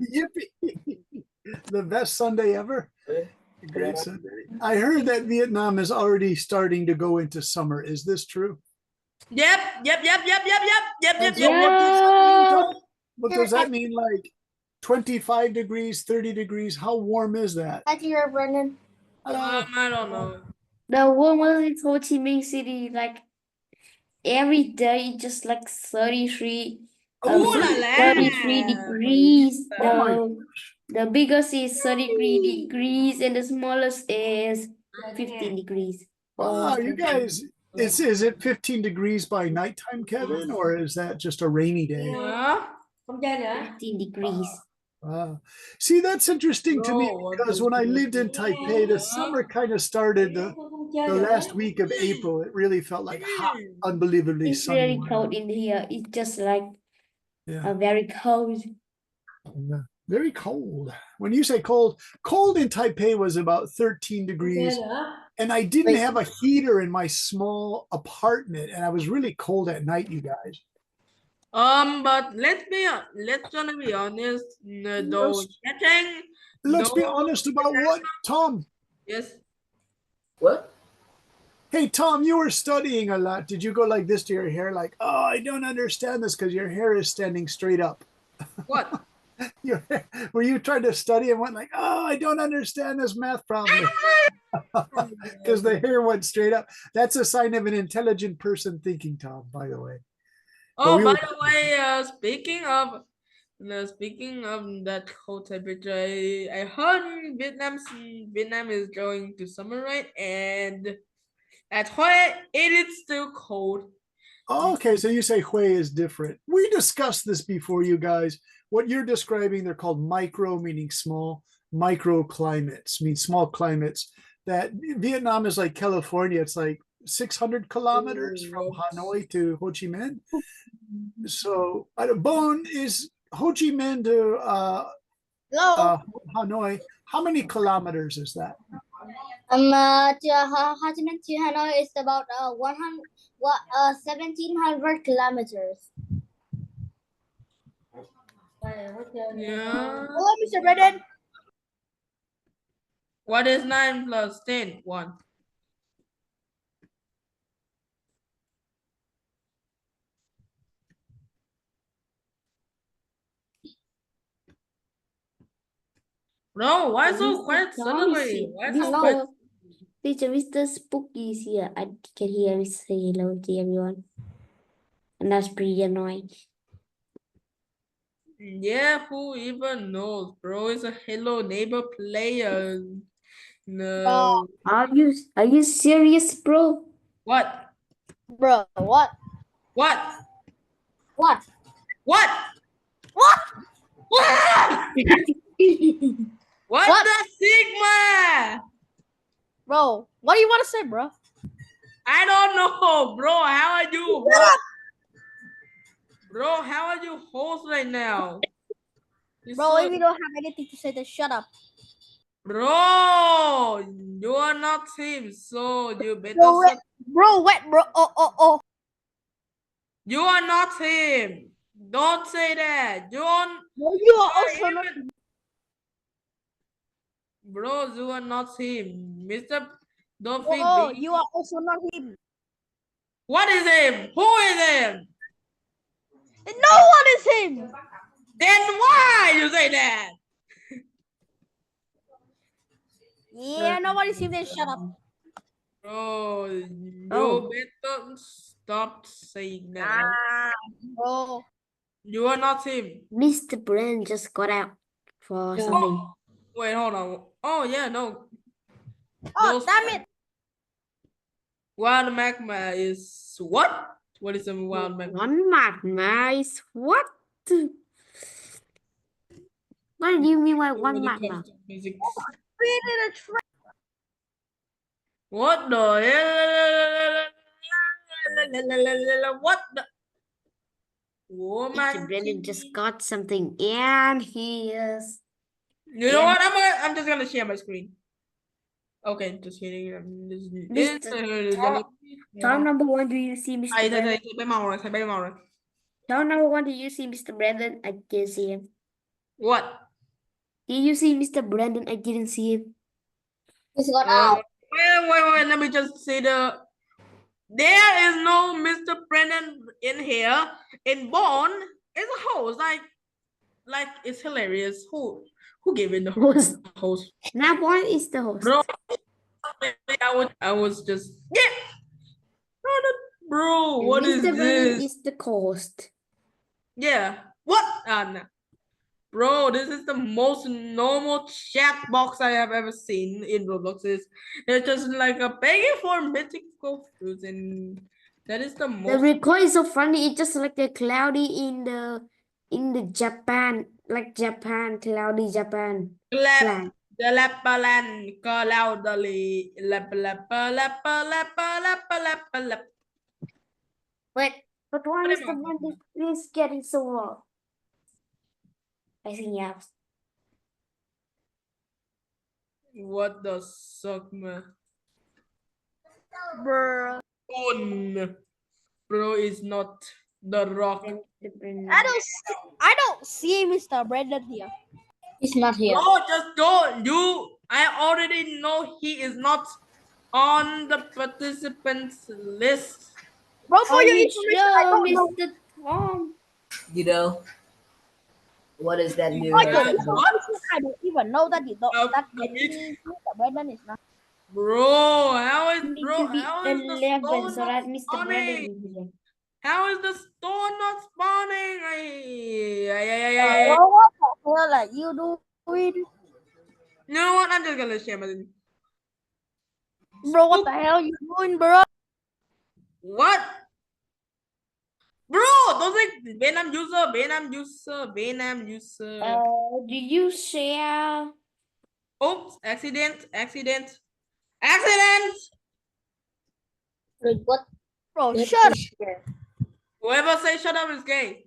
Yippee! The best Sunday ever. Great Sunday. I heard that Vietnam is already starting to go into summer. Is this true? Yep. And so what does that mean, Tom? What does that mean? Like 25 degrees, 30 degrees? How warm is that? Hi, dear Brendan. Hello. I don't know. The warmest in Ho Chi Minh City, like every day, just like 33, Oh, Ooh la 30. la. 33 degrees. Oh my. The biggest is 33 degrees, and the smallest is 15 degrees. Wow, you guys, is it 15 degrees by nighttime, Kevin, or is that just a rainy day? Yeah. 15 degrees. Wow. See, that's interesting to me because when I lived in Taipei, the summer kind of started the last week of April. It really felt like hot, unbelievably It's sunny really weather. cold in here. It's just like Yeah, very cold. yeah. Very cold. When you say cold, cold in Taipei was about 13 degrees. And I didn't have a heater in my small apartment, and I was really cold at night, you guys. But let's gonna be honest. Though Yes. getting Let's be though honest about what, Tom? yes. What? Hey, Tom, you were studying a lot. Did you go like this to your hair? Like, oh, I don't understand this because your hair is standing straight up. What? Were you trying to study and went like, oh, I don't understand this math problem because the hair went straight up? That's a sign of an intelligent person thinking, Tom, by the way. Oh, by the way, speaking of that cold temperature, I heard Vietnam is going to summer, right? And at Hue, it is still cold. Okay, so you say Hue is different. We discussed this before, you guys. What you're describing, they're called micro, meaning small, microclimates, mean small climates. That Vietnam is like California. It's like 600 kilometers from Hanoi to Ho Chi Minh. So, Bone, is Ho Chi Minh to Hanoi, how many kilometers is that? To Ho Chi Minh to Hanoi is about 1,700 kilometers. Yeah. Hello, Mr. Brendan. What is 9 plus 10? 1. No, why so quiet suddenly? Why so quiet? Teacher Mr. Spooky is here. I can hear me say hello to everyone. And that's pretty annoying. Yeah, who even knows, bro? It's a Hello Neighbor player. No. Are you serious, bro? What? Bro, what? What? What? What? What? What? What the Sigma? Bro, what do you want to say, bro? I don't know, bro. How are you? Bro, how are you host right now? Bro, if you don't have anything to say, then shut up. Bro, you are not him, so you better. Bro, what, bro? Oh. You are not him. Don't say that. You are also not. Bro, you are not him. Mr. Don't Oh, you are also not him. What is him? Who is him? No one is him. Then why you say that? Yeah, nobody's him. Then shut up. Bro, you better stop saying that. Bro. You are not him. Mr. Brand just got out for something. Oh, wait, hold on. Oh, yeah, no. Oh, damn it. Wild magma is what? What is a wild magma? One magma is what? What do you mean by one magma? What the? What the? Mr. Brendan just got something, and he is. You know what? I'm just gonna share my screen. Okay, just kidding. Time number 1, do you see Mr. Brendan? Time number 1, do you see Mr. Brendan? I can see him. What? Did you see Mr. Brandon? I didn't see him. He's got Uh, out. wait. Let me just say there is no Mr. Brennan in here. In Bond, it's a host. Like it's hilarious. Who gave it the Host. host? Nabwan is the host. Bro, I was just bro. And What Mr. is Brandon this? is the co-host. Yeah. What? Nah. Bro, this is the most normal chat box I have ever seen in Roblox. It's just like a begging for mythical fruits, and that is the The most. record is so funny. It's just like the cloudy in the Japan, like Japan, cloudy Japan. Clap. Flag. The lapalan loudly. Lap. But why What is am the I Brandon is getting so low? I think yes. What the suck, man? Bruh. Bro is not the rock. Mr. Brandon. I don't see Mr. Brandon here. He's not here. No, just don't. I already know he is not on the participants list. Bro, for Are your you information, I sure, don't know. Mr. Tom? You know, what is that new For your haircut? information, I don't even know that you don't. That Amit. Mr. Brandon is not. Bro, how is Need bro? to be How is the 11 stone so not that Mr. Brandon spawning? will be there. How is the stone not spawning? Bro, what the hell are you doing? You know what? I'm just gonna share my. Bro, what the hell you doing, bro? What? Bro, don't say Venom user. Do you share? Oops, accident. Like, what? Bro, What shut up. is that? Whoever say shut up is gay.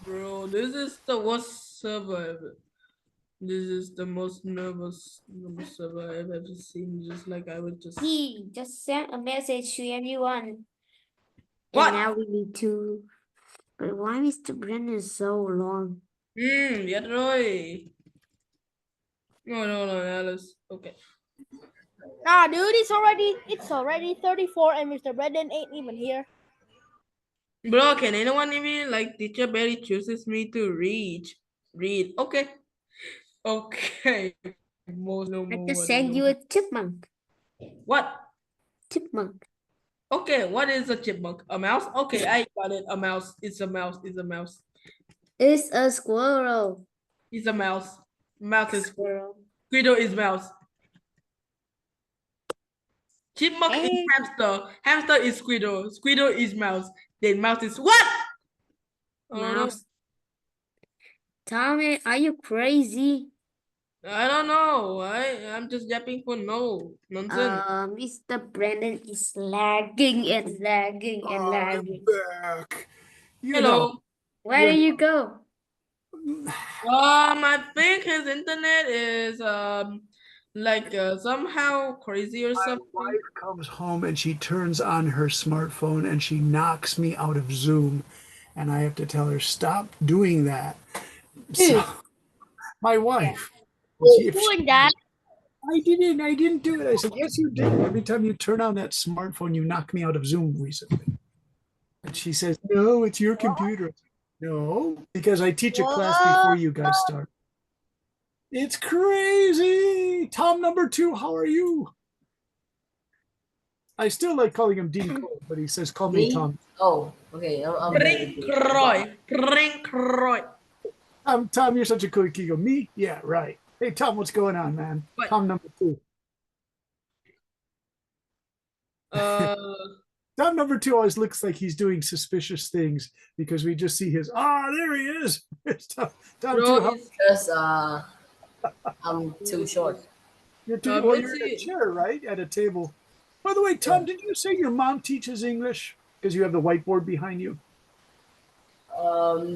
Bro, this is the worst server ever. This is the most nervous server I've ever seen. Just like I would just. He just sent a message to everyone. What? And now we need to. But why Mr. Brandon is so long? Yeah, Roy. No, Alice. Okay. Nah, dude, it's already 34 and Mr. Brandon ain't even here. Bro, can anyone even like teacher Barry chooses me to read? Okay. Most no I more. just send you a chipmunk. What? Chipmunk. Okay, what is a chipmunk? A mouse? Okay, I got it. A mouse. It's a mouse. It's a squirrel. It's a mouse. Mouse is Squirrel. Squiddo is mouse. Chipmunk is Hey. hamster. Hamster is Squiddo. Squiddo is mouse. Then mouse is what? Mouse. Tommy, are you crazy? I don't know. I'm just yapping for nonsense. Mr. Brandon is lagging and lagging and I'm lagging. back. You Hello. know, Where did you go? I think his internet is like somehow crazy or my something. wife comes home and she turns on her smartphone and she knocks me out of Zoom, and I have to tell her stop doing that. So, my wife. Who's doing that? I didn't do it. I said, yes, you did. Every time you turn on that smartphone, you knock me out of Zoom recently. And she says, no, it's your computer. No, because I teach a class before you guys start. It's crazy. Tom number 2, how are you? I still like calling him Dean Cole, but he says, call me Me? Tom. Oh, okay. I'm Prank Roy. Tom, you're such a cool Kigo. Me? Yeah, right. Hey, Tom, what's going on, man? What? Tom number 2. Tom number 2 always looks like he's doing suspicious things because we just see his, there he is. It's Tom Bro 2, is because I'm too short. you're too, Tom, well, let's you're in a see. chair, right? At a table. By the way, Tom, did you say your mom teaches English? Because you have the whiteboard behind you.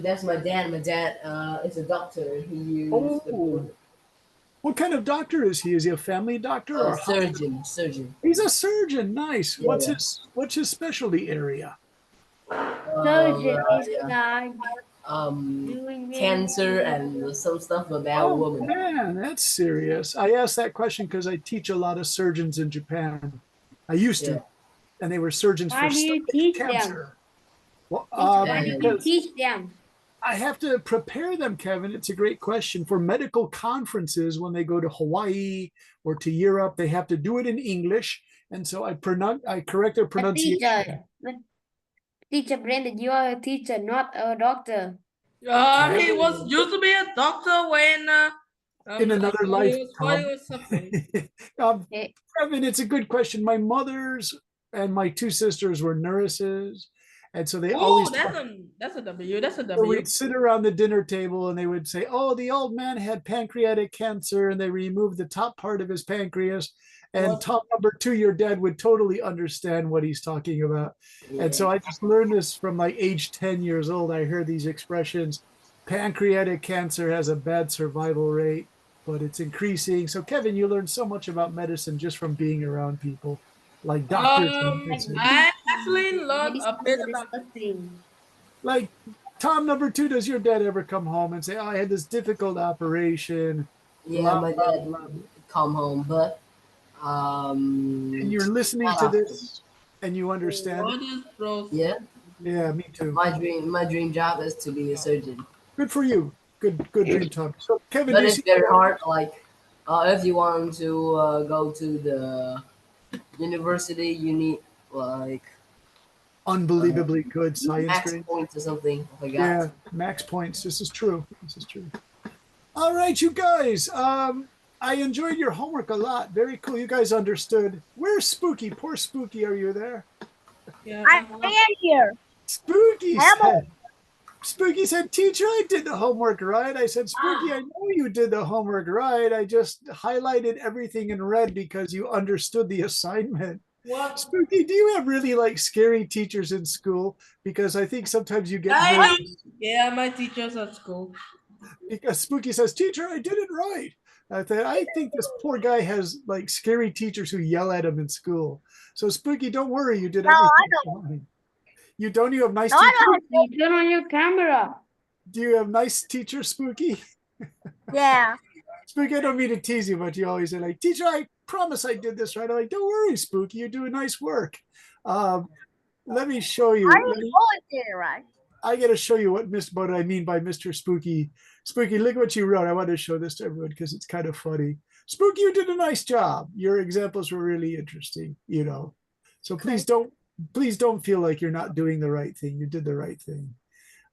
That's my dad. My dad is a doctor. He used the Oh. board. What kind of doctor is he? Is he a family doctor or a Surgeon. Surgeon. He's a surgeon. Nice. Yeah, yeah. What's his specialty area? Surgeon is Yeah. like Um, cancer and some stuff about women. Man, that's serious. I asked that question because I teach a lot of surgeons in Japan. I used to, Yeah. and they were surgeons Why for do you stomach teach them? cancer. Well, Why do you because teach them? I have to prepare them, Kevin. It's a great question for medical conferences when they go to Hawaii or to Europe. They have to do it in English, and so I correct their A pronunciation. teacher. But teacher Brandon, you are a teacher, not a doctor. He was used to be a doctor when In another while he life, was- while he was suffering. Eh, Kevin, it's a good question. My mother's and my two sisters were nurses, and so they Oh, always that's a W. That's a so W. we'd sit around the dinner table and they would say, "Oh, the old man had pancreatic cancer," and they removed the top part of his pancreas. And What? top number two, your dad would totally understand what he's talking about. And so I just learned this from like age 10 years old. I heard these expressions. Pancreatic cancer has a bad survival rate, but it's increasing. So, Kevin, you learned so much about medicine just from being around people like doctors. and nurses. I actually learned this a is bit so about disgusting. Like Tom number two, does your dad ever come home and say, "Oh, I had this difficult operation"? Yeah, blah, my blah, dad blah. come home, but And you're listening not to often. this and you understand what it? is bros. Yeah, Yeah, me too. my dream job is to be a surgeon. Good for you. Good dream, Tom. So, Kevin, But do you it's see very hard. Like, if you want to go to the university, you need like unbelievably good science max grade? points or something. I forgot. Yeah, max points. This is true. This is true. All right, you guys. I enjoyed your homework a lot. Very cool. You guys understood. Where's Spooky? Poor Spooky. Are you there? Yeah. I am here. Spooky I am said, Spooky said, "Teacher, I did the homework right." I said, "Spooky, I know you did the homework right. I just highlighted everything in red because you understood the assignment." What? Spooky, do you have really like scary teachers in school? Because I think sometimes you get I nervous do. Yeah, my teachers at school. because Spooky says, "Teacher, I did it right." I think this poor guy has like scary teachers who yell at him in school. So Spooky, don't worry, you did No, I everything fine. You don't. You have nice No, I teachers. don't. You turn on your camera. Do you have nice teachers, Spooky? Yeah. Spooky, I don't mean to tease you, but you always say like, "Teacher, I promise I did this right." I'm like, "Don't worry, Spooky, you're doing nice work." Let me show you. I always did it right. I got to show you what I mean by Mr. Spooky. Spooky, look what you wrote. I want to show this to everyone because it's kind of funny. Spooky, you did a nice job. Your examples were really interesting, you know. So please don't feel like you're not doing the right thing. You did the right thing.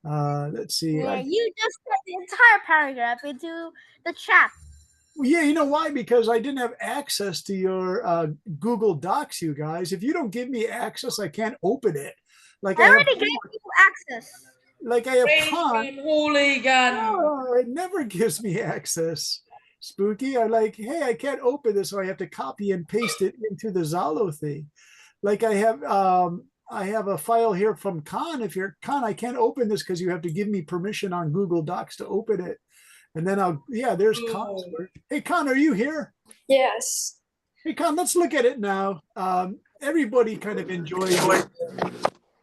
Let's see. Yeah, you just put the entire paragraph into the chat. Yeah, you know why? Because I didn't have access to your Google Docs, you guys. If you don't give me access, I can't open it. Like I I have, already gave you access. like I have Praise Khan. him, hooligan. Oh, it never gives me access. Spooky. I'm like, hey, I can't open this, so I have to copy and paste it into the Zalo thing. Like I have a file here from Khan. If you're Khan, I can't open this because you have to give me permission on Google Docs to open it. And then there's Khan's Oh. work. Hey, Khan, are you here? Yes. Hey, Khan, let's look at it now. Everybody kind of enjoys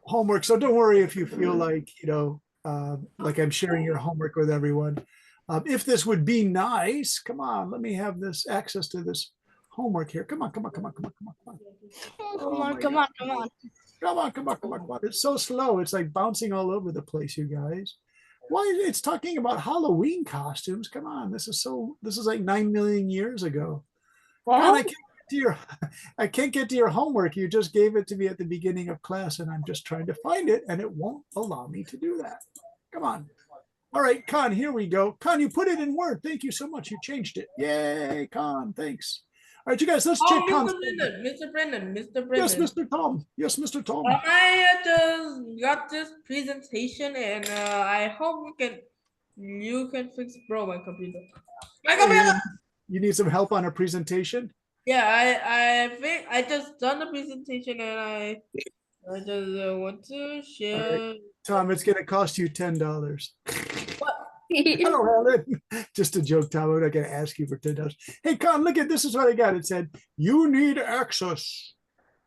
homework, so don't worry if you feel like, like I'm sharing your homework with everyone. If this would be nice, come on, let me have this access to this homework here. Come on. Come my on, come on, come on. Come on. It's so slow. It's like bouncing all over the place, you guys. Why it's talking about Halloween costumes? Come on, this is like 9 million years ago. God, I can't get to your homework. You just gave it to me at the beginning of class, and I'm just trying to find it, and it won't allow me to do that. Come on. All right, Khan, here we go. Khan, you put it in Word. Thank you so much. You changed it. Yay, Khan, thanks. All right, you guys, let's check Khan's. Mr. Brendan. Yes, Mr. Tom. Yes, Mr. Tom. I just got this presentation, and I hope you can fix my computer. My computer. You need some help on a presentation? Yeah, I think I just done the presentation, and I just want to share. Tom, it's going to cost you $10. Hello, Helen. Just a joke, Tom. I'm not going to ask you for $10. Hey, Con, look at this. Is what I got. It said, you need access.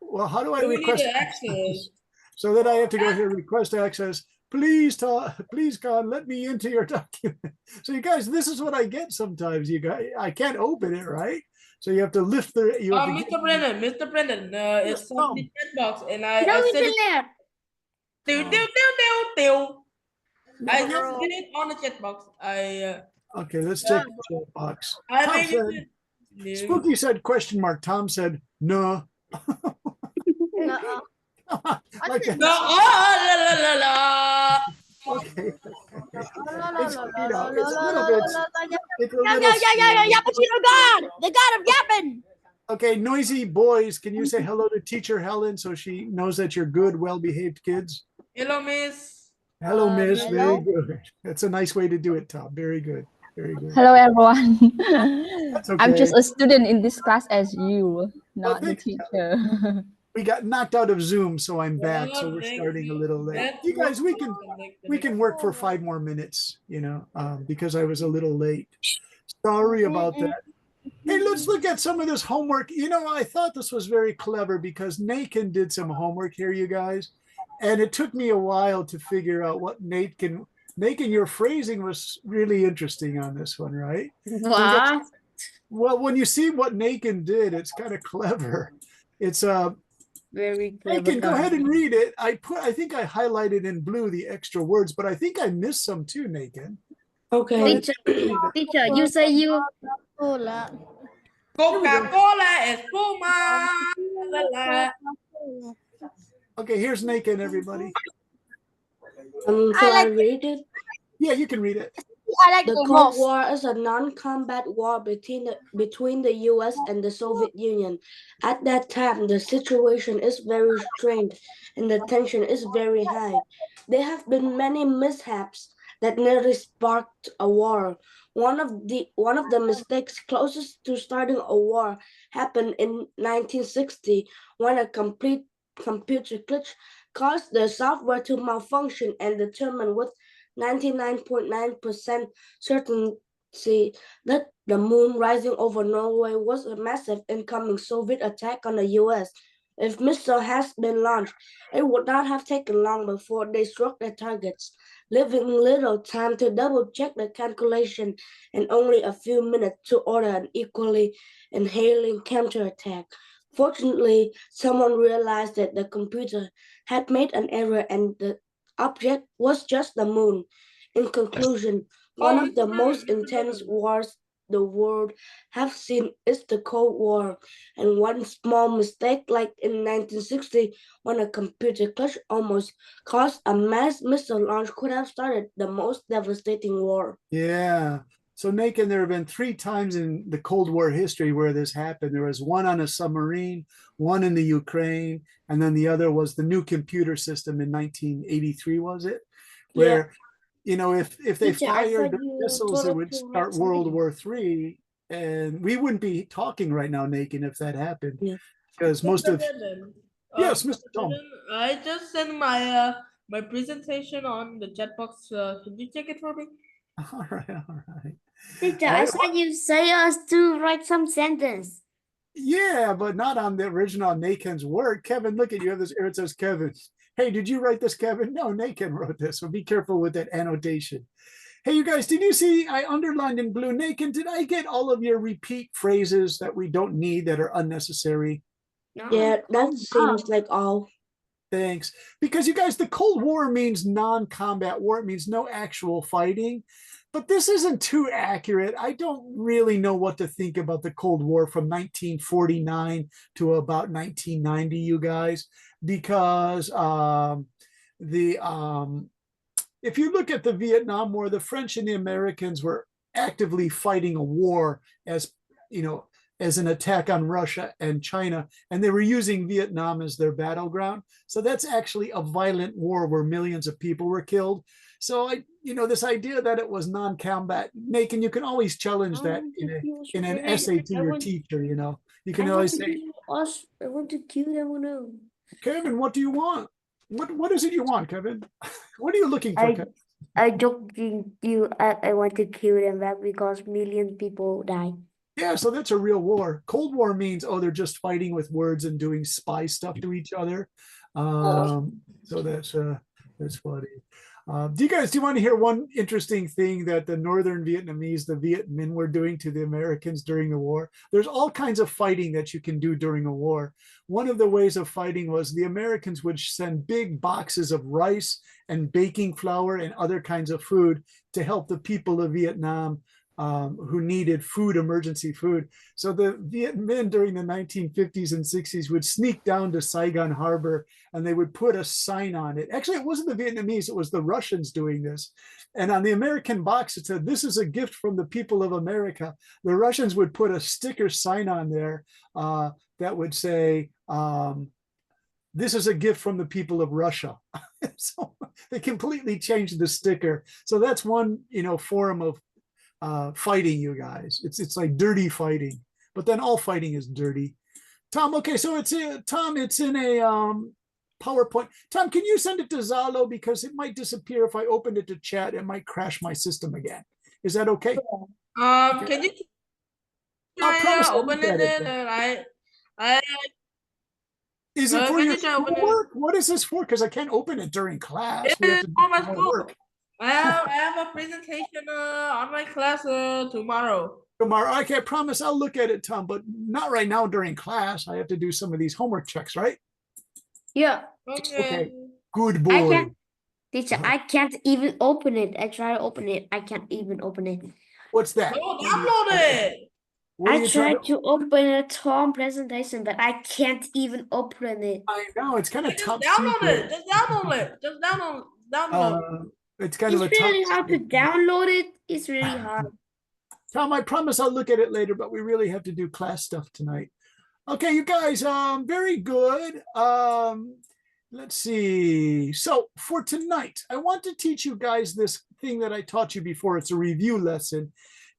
Well, how do I You need request access. So that I have to go here, request access. Please, please, Con, let me into your document. So you guys, this is what I get sometimes. You guys, I can't open it, right? So you have to lift the. You have to Mr. Brennan, Yes, it's on Tom. the chat box, and No, I said it. internet. I just did it on the chat box. Okay, let's check the chat box. I Tom made said, it. Spooky said question mark. Tom said no. Nuh-uh. Like that. No, la la la la. Okay. La, It's, la, you know, la, it's a la, little la, bit. la, la, yeah. It's a Yeah, little. yeah, yeah, yeah, yeah, yeah, Pacino God, the God of yapping. Okay, noisy boys, can you say hello to teacher Helen so she knows that you're good, well-behaved kids? Hello, Miss. Hello, Miss. Hello. Very good. That's a nice way to do it, Tom. Very good. Very good. Hello, everyone. That's I'm just okay. a student in this class as you, not the thanks, teacher. We got knocked out of Zoom, so I'm back. So Well, we're thank starting a little late. That's You guys, we what- can work for 5 more minutes, you know, because I was a little late. Sorry about that. Hey, let's look at some of this homework. You know, I thought this was very clever because Nathan did some homework here, you guys. And it took me a while to figure out what Nathan, your phrasing was really interesting on this one, right? What? Well, when you see what Nathan did, it's kind of clever. It's Very clever. Nathan, go ahead and read it. I think I highlighted in blue the extra words, but I think I missed some too, Nathan. Okay. Teacher, you say you. Hola. Coca-Cola, espuma. La, la. Okay, here's Nathan, everybody. So I like I read it. Yeah, you can read it. I like The the Cold most. War is a non-combat war between the U.S. and the Soviet Union. At that time, the situation is very strained and the tension is very high. There have been many mishaps that nearly sparked a war. One of the mistakes closest to starting a war happened in 1960 when a complete computer glitch caused the software to malfunction and determined with 99.9% certainty that the moon rising over Norway was a massive incoming Soviet attack on the US. If missile has been launched, it would not have taken long before they struck their targets, leaving little time to double-check the calculation and only a few minutes to order an equally inhaling counterattack. Fortunately, someone realized that the computer had made an error and the object was just the moon. In conclusion, one of the most intense wars the world have seen is the Cold War, and one small mistake like in 1960 when a computer glitch almost caused a mass missile launch could have started the most devastating war. Yeah. So, Nathan, there have been 3 times in the Cold War history where this happened. There was one on a submarine, one in the Ukraine, and then the other was the new computer system in 1983, was it? Where, you know, if they Teacher, I fired thought you missiles, it told would us to write start World something. War III, and we wouldn't be talking right now, Nathan, if that happened. Yeah. Because most of yes, Mr. Tom. I just sent my my presentation on the chat box. Can you check it for me? All right, all right. Teacher, All I right. said you say us to write some sentence. Yeah, but not on the original Nathan's work. Kevin, look at you. Have this. It says Kevin. Hey, did you write this, Kevin? No, Nathan wrote this. So be careful with that annotation. Hey, you guys, did you see I underlined in blue? Nathan, did I get all of your repeat phrases that we don't need that are unnecessary? No. Yeah, that seems like all. Thanks. Because you guys, the Cold War means non-combat war. It means no actual fighting. But this isn't too accurate. I don't really know what to think about the Cold War from 1949 to about 1990, you guys, because if you look at the Vietnam War, the French and the Americans were actively fighting a war as, you know, as an attack on Russia and China, and they were using Vietnam as their battleground. So that's actually a violent war where millions of people were killed. So this idea that it was non-combat, Nathan, you can always challenge that in an essay to your teacher. You can always say, I want to kill them. Kevin, what do you want? What is it you want, Kevin? What are you looking for, Kevin? I joking you. I want to kill them back because million people die. Yeah, so that's a real war. Cold War means, oh, they're just fighting with words and doing spy stuff to each other. So that's funny. Do you want to hear one interesting thing that the Northern Vietnamese, the Viet Minh, were doing to the Americans during the war? There's all kinds of fighting that you can do during a war. One of the ways of fighting was the Americans would send big boxes of rice and baking flour and other kinds of food to help the people of Vietnam who needed food, emergency food. So the Viet Minh during the 1950s and 60s would sneak down to Saigon Harbor and they would put a sign on it. Actually, it wasn't the Vietnamese, it was the Russians doing this. And on the American box, it said, "This is a gift from the people of America." The Russians would put a sticker sign on there that would say, "This is a gift from the people of Russia." So they completely changed the sticker. So that's one, form of fighting, you guys. It's like dirty fighting, but then all fighting is dirty. Tom, okay, so it's in a PowerPoint. Tom, can you send it to Zalo because it might disappear if I opened it to chat? It might crash my system again. Is that okay? Can you I'll promise I'll open look at it it. there? I Is it for can your you try open it? schoolwork? What is this for? Because I can't open it during class. It We have is to do for my more school. work. I have a presentation on my class tomorrow. Tomorrow, I can't promise I'll look at it, Tom, but not right now during class. I have to do some of these homework checks, right? Yeah. Okay. Good I boy. can't, teacher, I can't even open it. I try to open it. I can't even open it. What's that? No, download it. What are I you trying tried to open a Tom presentation, but I can't even open it. I know it's kind of Just top download secret. it. Just download it. Just download. It's kind It's of a top really hard to secret. download it. It's really hard. Tom, I promise I'll look at it later, but we really have to do class stuff tonight. Okay, you guys, very good. Let's see. So for tonight, I want to teach you guys this thing that I taught you before. It's a review lesson.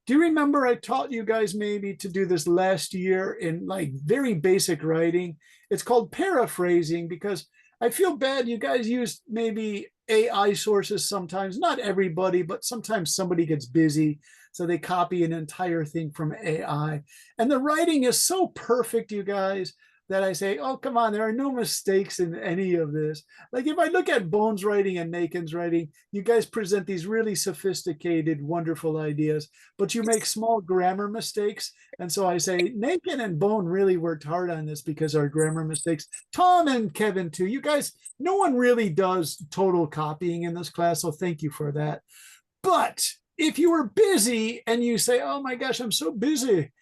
Do you remember I taught you guys maybe to do this last year in like very basic writing? It's called paraphrasing because I feel bad you guys use maybe AI sources sometimes, not everybody, but sometimes somebody gets busy. So they copy an entire thing from AI. And the writing is so perfect, you guys, that I say, oh, come on, there are no mistakes in any of this. Like if I look at Bones' writing and Nakin's writing, you guys present these really sophisticated, wonderful ideas, but you make small grammar mistakes. And so I say, Nakin and Bone really worked hard on this because our grammar mistakes. Tom and Kevin too. You guys, no one really does total copying in this class, so thank you for that. But if you were busy and you say, oh my gosh, I'm so busy,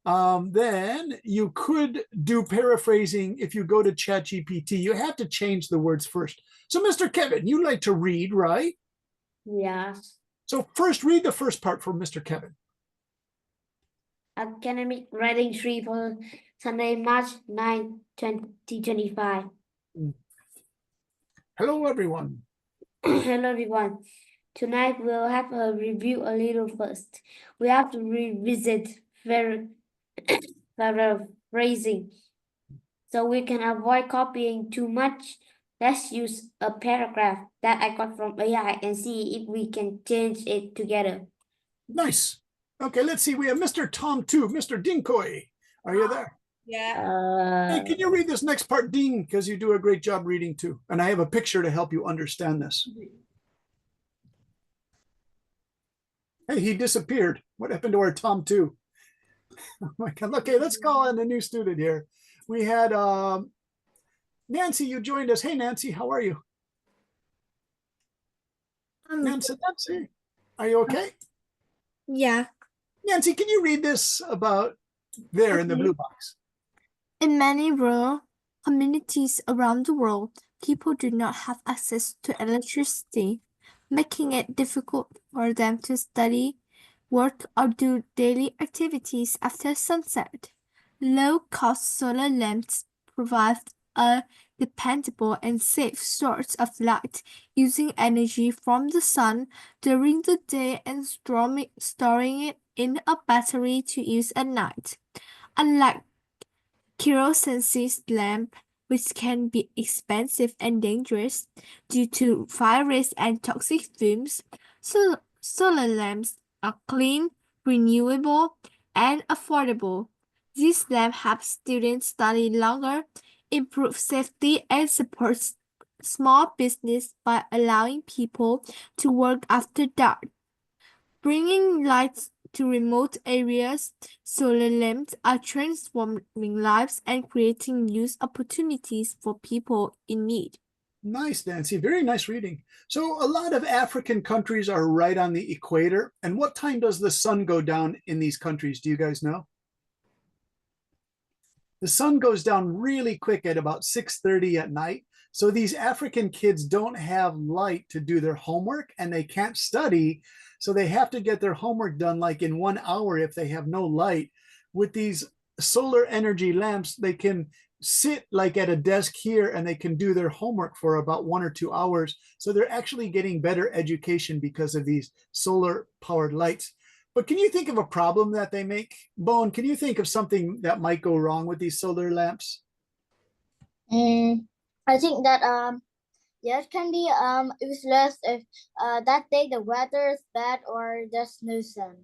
then you could do paraphrasing. If you go to ChatGPT, you have to change the words first. So Mr. Kevin, you like to read, right? Yes. So first read the first part for Mr. Kevin. Academic Writing 3 for Sunday, March 9, 2025. Hello, everyone. Hello, everyone. Tonight we'll have a review a little first. We have to revisit paraphrasing. So we can avoid copying too much. Let's use a paragraph that I got from AI and see if we can change it together. Nice. Okay, let's see. We have Mr. Tom too. Mr. Dinkoy, are you there? Yeah. Hey, can you read this next part, Dean? Because you do a great job reading too. And I have a picture to help you understand this. Hey, he disappeared. What happened to our Tom too? Oh my God. Okay, let's call in a new student here. We had Nancy, you joined us. Hey, Nancy, how are you? Nancy, are you okay? Yeah. Nancy, can you read this about there in the blue box? In many rural communities around the world, people do not have access to electricity, making it difficult for them to study, work, or do daily activities after sunset. Low-cost solar lamps provide a dependable and safe source of light, using energy from the sun during the day and storing it in a battery to use at night. Unlike kerosene lamp, which can be expensive and dangerous due to fire risk and toxic fumes, Solar lamps are clean, renewable, and affordable. These lamps help students study longer, improve safety, and support small business by allowing people to work after dark. Bringing lights to remote areas, solar lamps are transforming lives and creating new opportunities for people in need. Nice, Nancy. Very nice reading. So a lot of African countries are right on the equator. And what time does the sun go down in these countries? Do you guys know? The sun goes down really quick at about 6:30 at night. So these African kids don't have light to do their homework and they can't study. So they have to get their homework done like in 1 hour if they have no light. With these solar energy lamps, they can sit like at a desk here and they can do their homework for about 1 or 2 hours. So they're actually getting better education because of these solar powered lights. But can you think of a problem that they make? Bone, can you think of something that might go wrong with these solar lamps? I think that yeah, it can be useless if that day the weather is bad or there's no sun.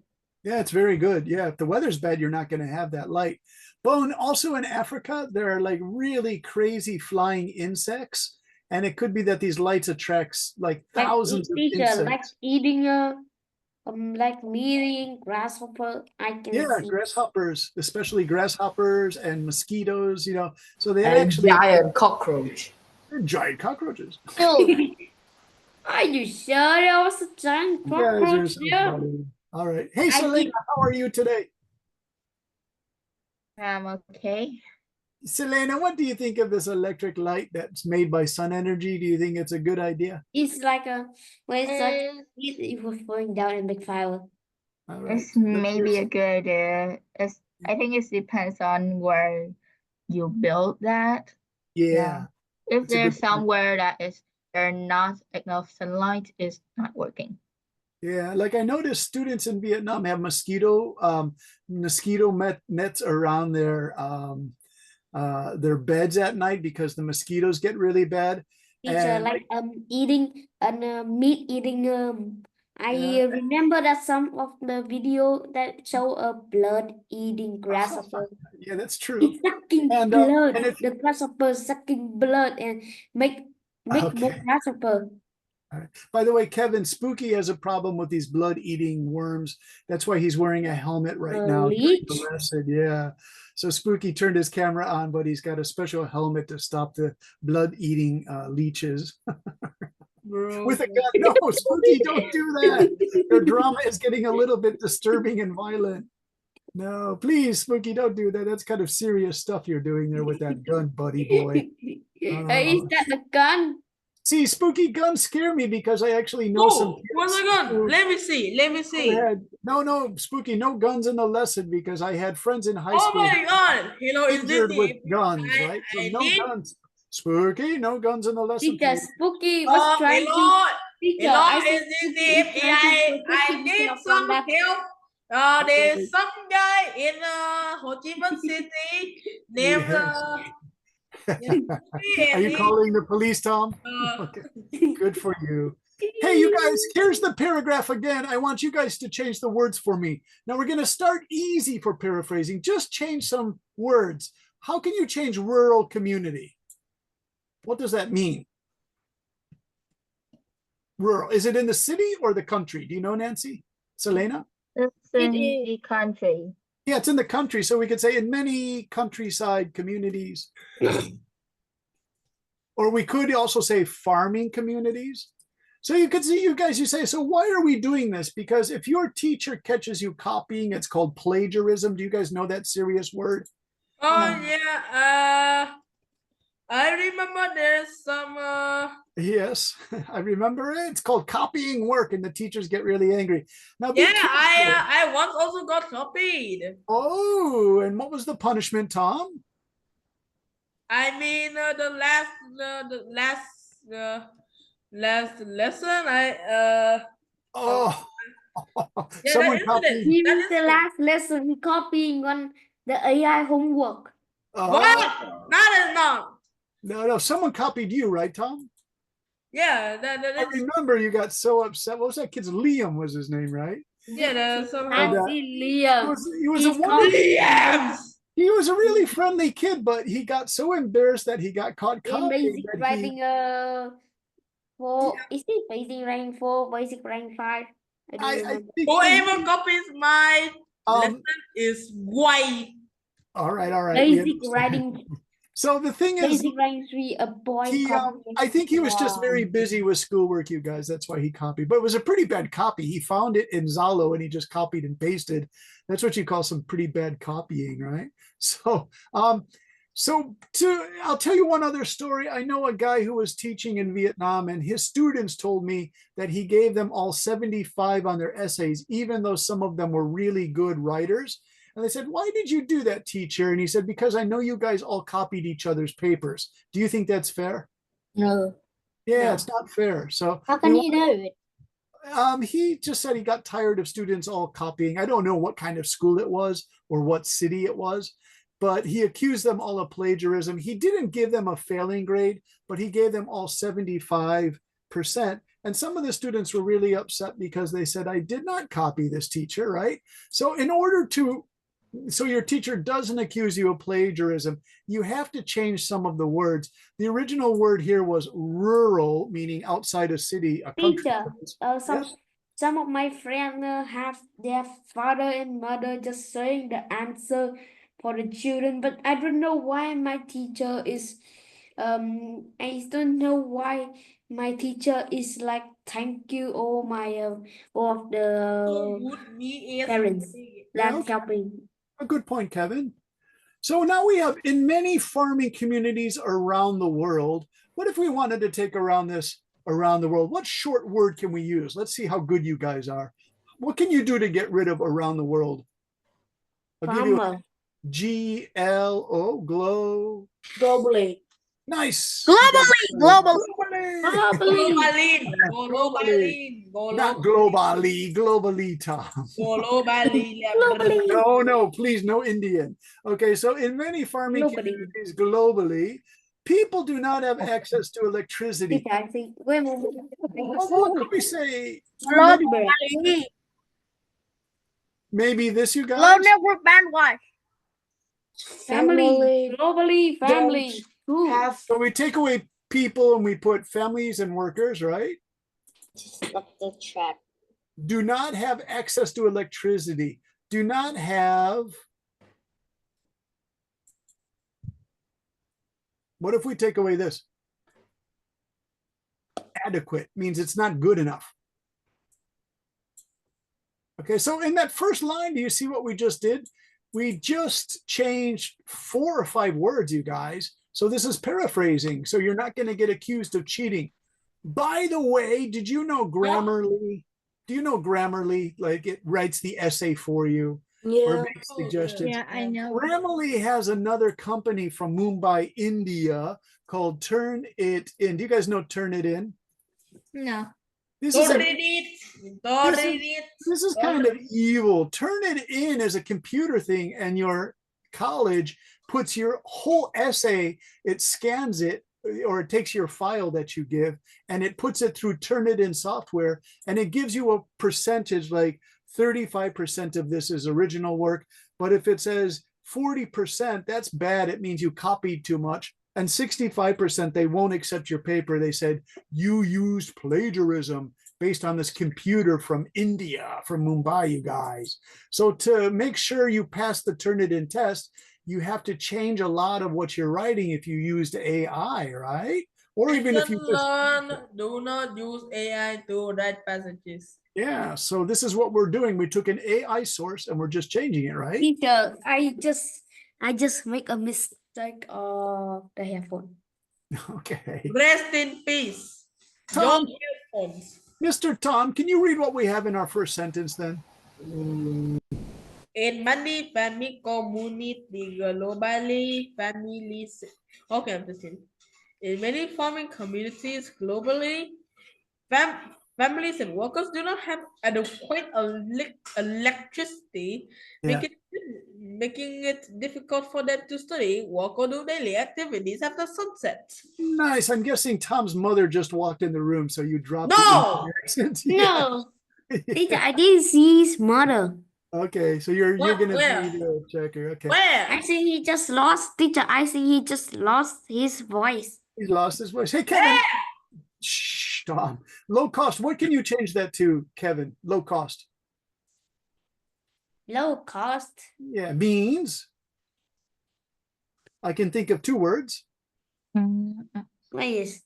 Yeah, it's very good. Yeah, if the weather's bad, you're not going to have that light. Bone, also in Africa, there are like really crazy flying insects. And it could be that these lights attracts like thousands of insects. Like eating like meeting grasshopper. I can Yeah, see. grasshoppers, especially grasshoppers and mosquitoes, so they And actually giant cockroach. they're giant cockroaches. Are you sure there was a giant You guys are cockroach so there? funny. All right. Hey, I Selena, how are you today? I'm okay. Selena, what do you think of this electric light that's made by sun energy? Do you think it's a good idea? It's like a when it's like Mm, it was falling down in big fire. All right. It's maybe a good idea. I think it depends on where you build that. Yeah. If That's a there's good point. somewhere that is there not enough sunlight, it's not working. Yeah, like I noticed students in Vietnam have mosquito nets around their beds at night because the mosquitoes get really bad. It's And like eating meat eating I Yeah. remember that some of the video that show a blood eating grasshopper. yeah, that's true. It's sucking And, blood. and if- The grasshopper sucking blood and make more Okay. grasshopper. By the way, Kevin, Spooky has a problem with these blood-eating worms. That's why he's wearing a helmet right now. during the Leech? lesson. Yeah. So Spooky turned his camera on, but he's got a special helmet to stop the blood-eating leeches. With a gun. No, Spooky, don't do that. Your drama is getting a little bit disturbing and violent. No, please, Spooky, don't do that. That's kind of serious stuff you're doing there with that gun, buddy boy. Is that a gun? See, Spooky, guns scare me because I actually know some Oh, one kids second. who- Let me see. Let me who see. had- no, Spooky, no guns in the lesson because I had friends in high Oh school my God. Is injured this with it? guns, I- right? So I no need- guns. Spooky, no guns in the lesson. Teacher please. Spooky was trying to teacher. Hello, I is think this Spooky it? is trying to I protect need himself some from that. help. There's some guy in Ho Chi Minh City named Are you calling the police, Tom? Okay, good for you. Hey, you guys, here's the paragraph again. I want you guys to change the words for me. Now we're going to start easy for paraphrasing. Just change some words. How can you change rural community? What does that mean? Rural. Is it in the city or the country? Do you know, Nancy? Selena? It's in the country. Yeah, it's in the country. So we could say in many countryside communities. Or we could also say farming communities. So you could see, you guys, you say, so why are we doing this? Because if your teacher catches you copying, it's called plagiarism. Do you guys know that serious word? Oh yeah. I remember there's some Yes, I remember it. It's called copying work, and the teachers get really angry. Now, be yeah, careful. I once also got copied. Oh, and what was the punishment, Tom? I mean the last lesson Oh, Yeah, someone that is it. copied. He That was is the it. last lesson copying on the AI homework. Oh, What? That is not. no, someone copied you, right, Tom? Yeah, I that's remember you got so upset. What was that kid's Liam was his name, right? yeah, that's And, somehow. He Liam. was a He's wonderful, Liam! he was a really friendly kid, but he got so embarrassed that he got caught in copying basic that he, writing for is it basic writing 4, basic writing 5? I don't I remember. think Whoever copies my lesson um is white. all right, we Basic understand. writing, So the thing is, basic writing 3, a boy he copying I think he was just very from- busy with schoolwork, you guys. That's why he copied. But it was a pretty bad copy. He found it in Zalo and he just copied and pasted. That's what you call some pretty bad copying, right? So I'll tell you one other story. I know a guy who was teaching in Vietnam, and his students told me that he gave them all 75 on their essays, even though some of them were really good writers. And they said, "Why did you do that, teacher?" And he said, "Because I know you guys all copied each other's papers." Do you think that's fair? No. Yeah, No. it's not fair. So How can we you know it? he just said he got tired of students all copying. I don't know what kind of school it was or what city it was, but he accused them all of plagiarism. He didn't give them a failing grade, but he gave them all 75%. And some of the students were really upset because they said, "I did not copy this, teacher," right? So so your teacher doesn't accuse you of plagiarism, you have to change some of the words. The original word here was rural, meaning outside a city, a country. Teacher, Yes? some of my friends have their father and mother just saying the answer for the children, but I don't know why my teacher is I don't know why my teacher is like thank you all my all of So the would be is parents Yeah, that's okay. helping. A good point, Kevin. So now we have in many farming communities around the world. What if we wanted to take around the world? What short word can we use? Let's see how good you guys are. What can you do to get rid of around the world? I'll give you Farmer. GLO, glow. Globally. Nice. Globally. Globally. Globally. Not globally, globally, Tom. Globally. No, please, no Indian. Okay, so in many farming Globally. communities globally, people do not have access to electricity. Teacher, I think wait a moment. What do we say? Globally. Maybe this, you Globe guys? Network bandwash. Family. Globally, family. Don't Who? have So we take away people and we put families and workers, right? Stop the chat. Do not have access to electricity. Do not have. What if we take away this? Adequate means it's not good enough. Okay, so in that first line, do you see what we just did? We just changed 4 or 5 words, you guys. So this is paraphrasing. So you're not going to get accused of cheating. By the way, did you know Grammarly? Do you know Grammarly? Like it writes the essay for you or yeah. makes suggestions. Yeah, I know. Grammarly has another company from Mumbai, India called Turnitin. Do you guys know Turnitin? No. This Don't is a, read it. Don't This is- read it. this is kind of evil. Turnitin is a computer thing, and your college puts your whole essay, it scans it, or it takes your file that you give, and it puts it through Turnitin software, and it gives you a percentage, like 35% of this is original work. But if it says 40%, that's bad. It means you copied too much. And 65%, they won't accept your paper. They said, you used plagiarism based on this computer from India, from Mumbai, you guys. So to make sure you pass the Turnitin test, you have to change a lot of what you're writing if you used AI, right? Or even if you just, do not use AI to write passages. yeah. So this is what we're doing. We took an AI source and we're just changing it, right? Teacher, I just make a mistake of the headphone. Okay. Rest in peace. Tom. Your earphones. Mr. Tom, can you read what we have in our first sentence then? In many farming communities globally, families. Okay, I'm just kidding. In many farming communities globally, families and workers do not have adequate electricity, Yeah. making it difficult for them to study, work, or do daily activities after sunset. Nice. I'm guessing Tom's mother just walked in the room, so you dropped No! the accent. Yeah. No, teacher, I didn't see his mother. Okay, so you're What? gonna Where? be the checker. Okay. Where? I think he just lost, teacher. I think he just lost his voice. He lost his voice. Hey, Kevin. Shh, Tom. Low cost. What can you change that to, Kevin? Low cost. Low cost. Yeah, means. I can think of 2 words. Please.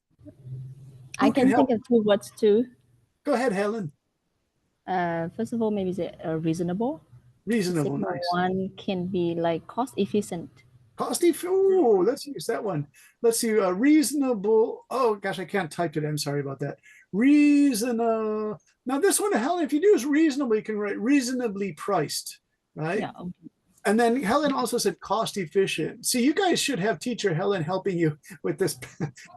I Who can can help? think of 2 words too. Go ahead, Helen. First of all, maybe say reasonable. Reasonable. Second Nice. one can be like cost efficient. Cost efficient. Oh, let's use that one. Let's see. Reasonable. Oh gosh, I can't type it. I'm sorry about that. Reasonable. Now this one, Helen, if you do is reasonable, you can write reasonably priced, right? Yeah. And then Helen also said cost efficient. See, you guys should have teacher Helen helping you with this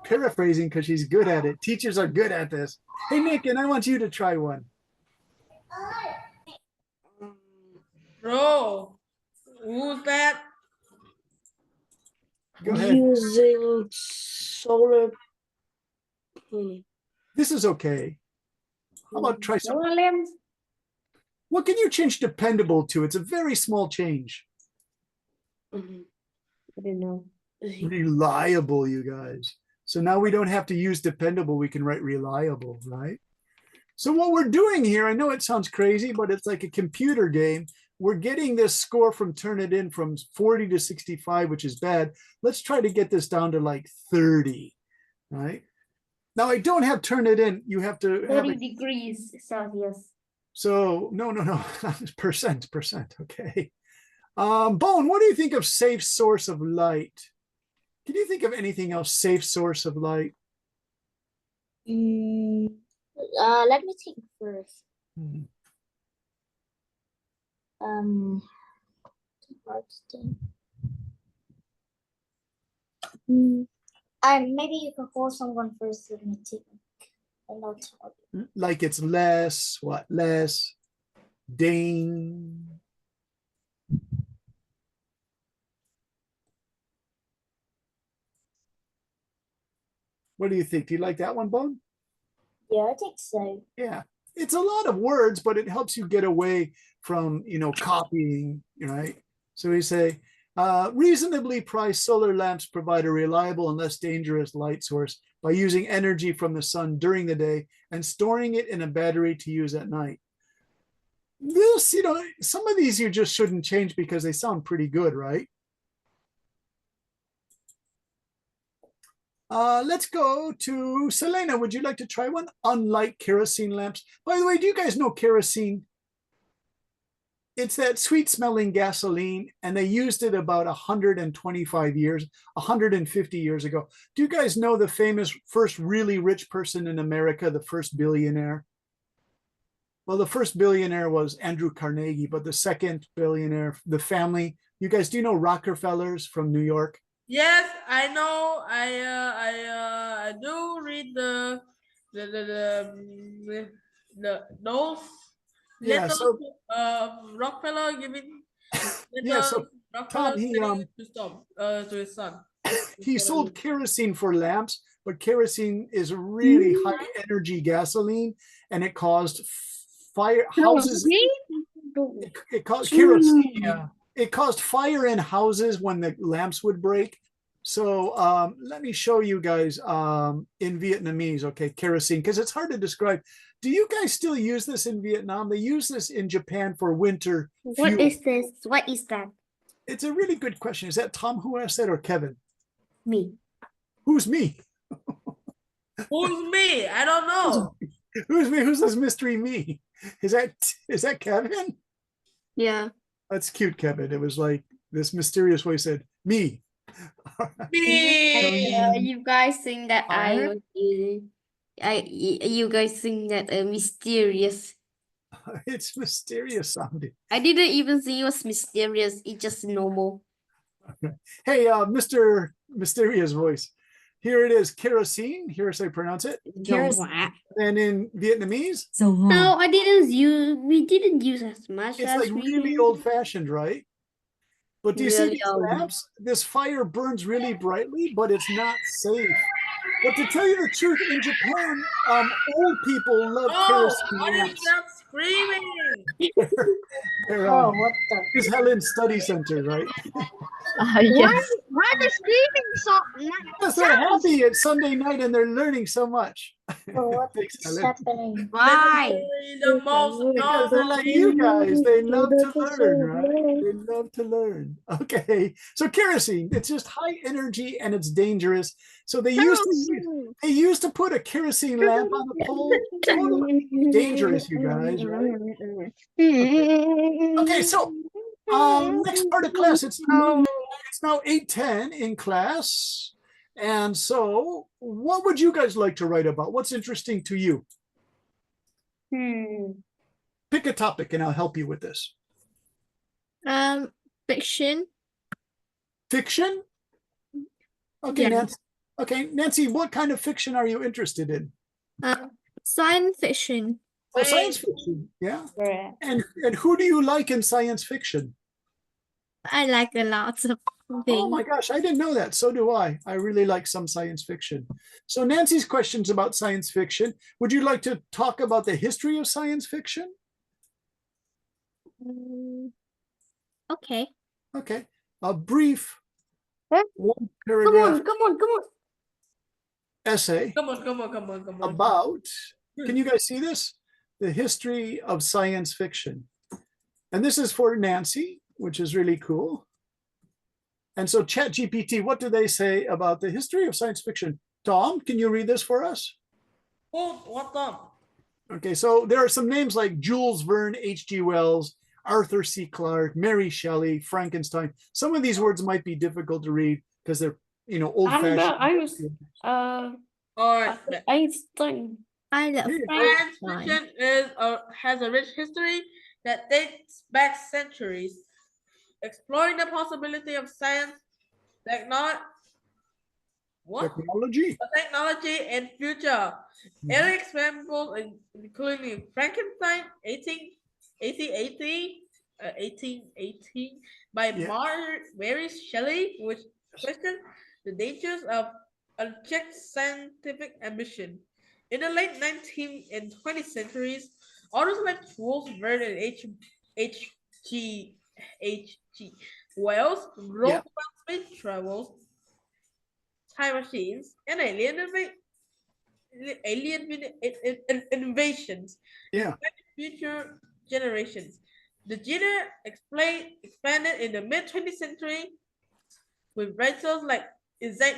paraphrasing because she's good at it. Teachers are good at this. Hey, Nick, and I want you to try one. Bro, who's that? Go ahead. Using solar. This is okay. How about try some? Solar lamps. What can you change dependable to? It's a very small change. I don't know. Reliable, you guys. So now we don't have to use dependable. We can write reliable, right? So what we're doing here, I know it sounds crazy, but it's like a computer game. We're getting this score from Turnitin from 40 to 65, which is bad. Let's try to get this down to like 30, right? Now I don't have Turnitin. You have to have 30 it. degrees Celsius. So no, percent. Okay. Bone, what do you think of safe source of light? Can you think of anything else? Safe source of light? Let me think first. Mhm. Hard to think. Maybe you can call someone first. Let me think, and I'll tell you. Like it's less, what? Less, Dane. What do you think? Do you like that one, Bone? Yeah, I think so. Yeah, it's a lot of words, but it helps you get away from, copying, right? So we say, reasonably priced solar lamps provide a reliable and less dangerous light source by using energy from the sun during the day and storing it in a battery to use at night. This, some of these you just shouldn't change because they sound pretty good, right? Let's go to Selena. Would you like to try one? Unlike kerosene lamps. By the way, do you guys know kerosene? It's that sweet smelling gasoline, and they used it about 125 years, 150 years ago. Do you guys know the famous first really rich person in America, the first billionaire? Well, the first billionaire was Andrew Carnegie, but the second billionaire, the family, you guys, do you know Rockefellers from New York? Yes, I know. I do read the those Yeah, letters so Rockefeller giving yeah, so Rockefeller Tom, he sending it to his son. he sold kerosene for lamps, but kerosene is a really high energy gasoline, and it caused fire houses. It caused kerosene. Yeah, it caused fire in houses when the lamps would break. So let me show you guys in Vietnamese, okay, kerosene, because it's hard to describe. Do you guys still use this in Vietnam? They use this in Japan for winter What fuel. is this? What is that? It's a really good question. Is that Tom who asked that or Kevin? Me. Who's me? Who's me? I don't know. Who's me? Who's this mystery me? Is that Kevin? Yeah. That's cute, Kevin. It was like this mysterious voice said, me. Me. You guys think that I Fire? was using. You guys think that mysterious. It's mysterious sounding. I didn't even think it was mysterious. It's just normal. Hey, Mr. Mysterious Voice. Here it is, kerosene. Here's how I pronounce it. Dầu Yes. hỏa. And in Vietnamese, Dầu hỏa. No, I didn't use. We didn't use as much it's as like we really used. old-fashioned, right? But do you see Really these old. lamps? This fire burns really brightly, but it's not safe. But to tell you the truth, in Japan, old people love Oh, kerosene what is lamps. that screaming? They're, Oh, what the? It's Helen Study Center, right? Yes. Why the screaming so? Because they're happy it's Sunday night and they're learning so much. Oh, what Thanks, is Helen. happening? Why? Literally the most Because they're normal like you guys. They love to Beautiful learn, right? soul. They love to learn. Okay. So kerosene, it's just high energy and it's dangerous. So they used to put a kerosene lamp on a pole. Totally dangerous, you guys, right? Okay, so next part of class, it's now 8:10 in class. And so what would you guys like to write about? What's interesting to you? Pick a topic and I'll help you with this. Fiction. Fiction? Okay, Yeah. Nancy. Okay, Nancy, what kind of fiction are you interested in? Science fiction. Oh, science fiction, yeah. Yeah. And who do you like in science fiction? I like a lot of Oh things. my gosh, I didn't know that. So do I. I really like some science fiction. So Nancy's questions about science fiction. Would you like to talk about the history of science fiction? Okay. Okay, a brief Huh? one Come paragraph on, come on, come on. essay Come on. about, can you guys see this? The history of science fiction. And this is for Nancy, which is really cool. And so ChatGPT, what do they say about the history of science fiction? Tom, can you read this for us? What up? Okay, so there are some names like Jules Verne, H.G. Wells, Arthur C. Clarke, Mary Shelley, Frankenstein. Some of these words might be difficult to read because they're, old-fashioned. All right. Einstein. I love Science Frankenstein. fiction has a rich history that dates back centuries, exploring the possibility of science, Technology. technology and future. Early examples including Frankenstein, 1880 by Yeah. Mary Shelley, which questioned the dangers of unchecked scientific ambition. In the late 19th and 20th centuries, authors like Jules Verne and H.G. Wells wrote Yeah. about space travels, time machines, and alien invasions. Yeah. Future generations. The genre expanded in the mid 20th century with writers like Isaac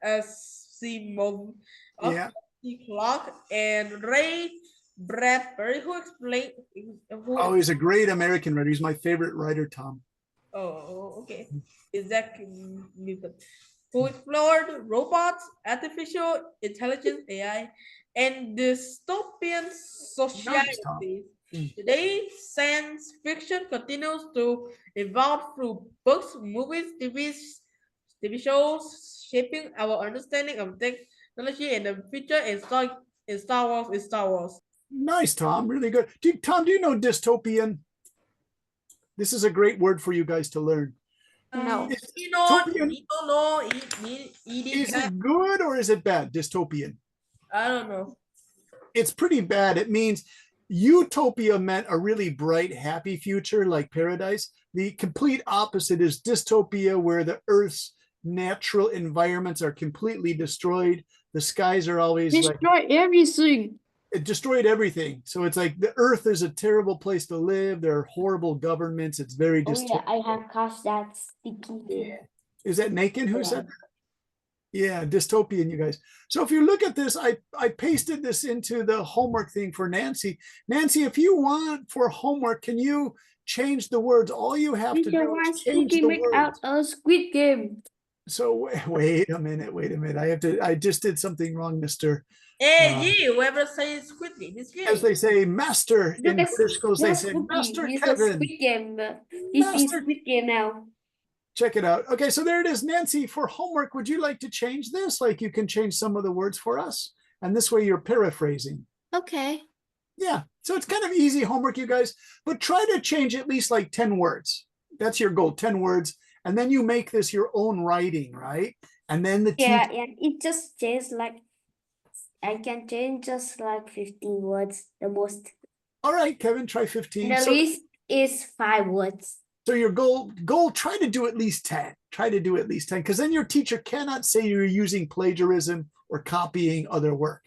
Asimov, Yeah. C. Clarke, and Ray Bradbury, who explained. Oh, he's a great American writer. He's my favorite writer, Tom. Oh, okay. Isaac Newton, who explored robots, artificial intelligence, AI, and dystopian societies. Today, science fiction continues to evolve through books, movies, TV shows, shaping our understanding of technology and the future in Star Wars. Nice, Tom. Really good. Tom, do you know dystopian? This is a great word for you guys to learn. No. Is it good or is it bad? Dystopian. I don't know. It's pretty bad. It means utopia meant a really bright, happy future like paradise. The complete opposite is dystopia, where the Earth's natural environments are completely destroyed. The skies are always Destroy everything. it destroyed everything. So it's like the Earth is a terrible place to live. There are horrible governments. It's very Oh yeah, dystopian. I have cast that sticky. Is that Naked who Yeah. said that? Yeah, dystopian, you guys. So if you look at this, I pasted this into the homework thing for Nancy. Nancy, if you want for homework, can you change the words? All you have to Teacher, do why is change Sticky the make out words. a Squid Game? So wait a minute. I just did something wrong, mister. Hey, whoever says Squid Game is As gay. they say, master in Look at British schools, they yes, say, Cookie. Master It's a Kevin. Squid Game. This is Master- Squid Game now. check it out. Okay, so there it is. Nancy, for homework, would you like to change this? Like you can change some of the words for us. And this way you're paraphrasing. Okay. Yeah, so it's kind of easy homework, you guys, but try to change at least like 10 words. That's your goal, 10 words. And then you make this your own writing, right? And then the Yeah, teacher, and it just changed like I can change just like 15 words the most. all right, Kevin, try 15. The least is 5 words. So your goal, try to do at least 10. Try to do at least 10, because then your teacher cannot say you're using plagiarism or copying other work.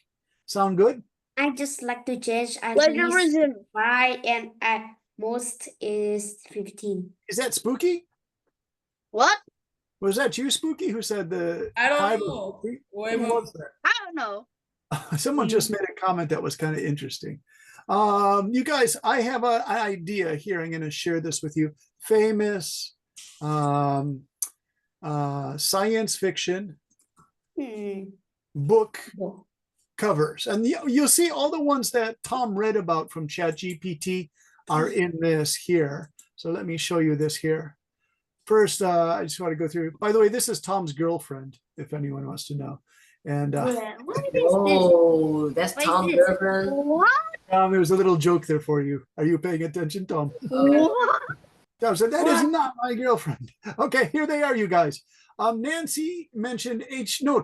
Sound good? I just like to change at least Plagiarism. 5 and at most is 15. Is that Spooky? What? Was that you, Spooky, who said the I don't 5 know. Who Whoever- was that? I don't know. Someone just made a comment that was kind of interesting. You guys, I have an idea here. I'm going to share this with you. Famous science fiction book Oh. covers. And you'll see all the ones that Tom read about from ChatGPT are in this here. So let me show you this here. First, I just want to go through. By the way, this is Tom's girlfriend, if anyone wants to know. And What is this? Oh, that's What is Tom's this? girlfriend. What? there was a little joke there for you. Are you paying attention, Tom? What? Tom said, that is not my girlfriend. Okay, here they are, you guys. Nancy mentioned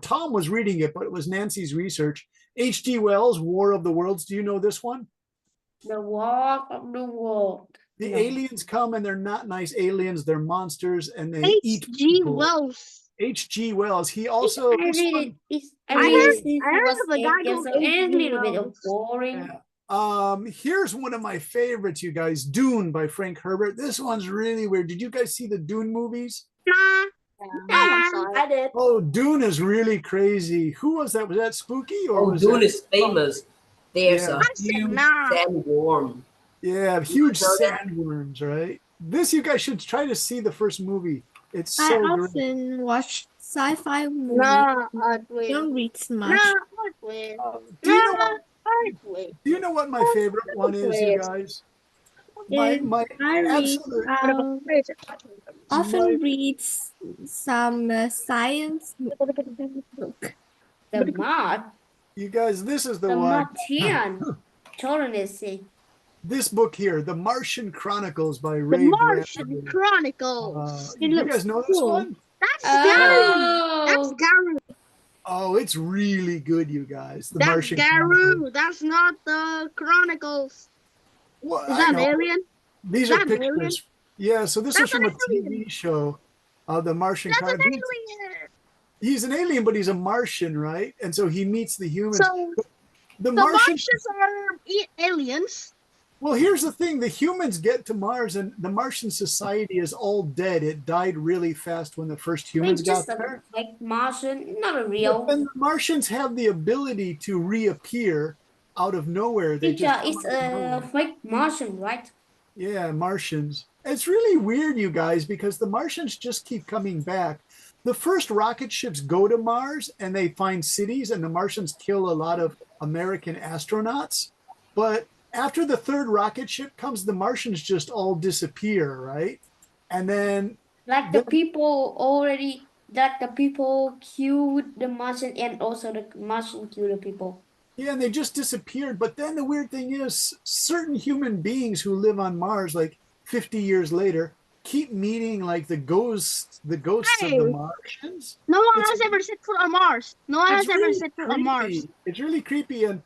Tom was reading it, but it was Nancy's research. H.G. Wells, War of the Worlds. Do you know this one? The War of the World. The No. aliens come and they're not nice aliens. They're monsters and they eat H.G. people. Wells. H.G. Wells. He also. I this read one- it. It's, I I read heard- it since I I heard was of a guy 8 years called old. It's a H.G. little bit of Wells. boring. Here's one of my favorites, you guys. Dune by Frank Herbert. This one's really weird. Did you guys see the Dune movies? Nah. I did. Oh, Dune is really crazy. Who was that? Was that Spooky or Oh, was Dune that? is famous. There's Yeah. a I said huge nah. Yeah, sandworm. huge You know that? sandworms, right? This you guys should try to see the first movie. It's I so great. often watch sci-fi movies. Nah, I I will. don't read much. Nah, I will. Do you know Nah, what? I will. Do you know what my favorite one is, you guys? My I read, absolute. often read some science book. The Mark. You guys, this is the The one. Martian. Children is sick. This book here, The Martian Chronicles by The Ray Martian Bradbury. Chronicles. It You looks guys know this cool. one? That's Garou. That's Oh, Garou. Oh, it's really good, you guys. The That's Martian Garou. Chronicles. That's not the Chronicles. Well, Is I that an know. alien? These Is are that an alien? pictures. Yeah, so this is That's from a an alien. TV show. The Martian That's an Chronicles. alien. He's an alien, but he's a Martian, right? And so he meets the humans. So The the Martian. Martians are aliens. Well, here's the thing: the humans get to Mars, and the Martian society is all dead. It died really fast when the first humans it's got just there. a fake Martian, not a But real. then the Martians have the ability to reappear out of nowhere. They Teacher, just come it's out of a nowhere. fake Martian, right? Yeah, Martians. It's really weird, you guys, because the Martians just keep coming back. The first rocket ships go to Mars and they find cities, and the Martians kill a lot of American astronauts. But after the third rocket ship comes, the Martians just all disappear, right? And then, Like the people already, like the people killed the Martian and also the Martian killed the people. yeah, and they just disappeared. But then the weird thing is, certain human beings who live on Mars, like 50 years later, keep meeting like the ghosts of the Hey. Martians. No one It's- has ever set foot on Mars. No one has It's ever really set foot on Mars. creepy. It's really creepy. And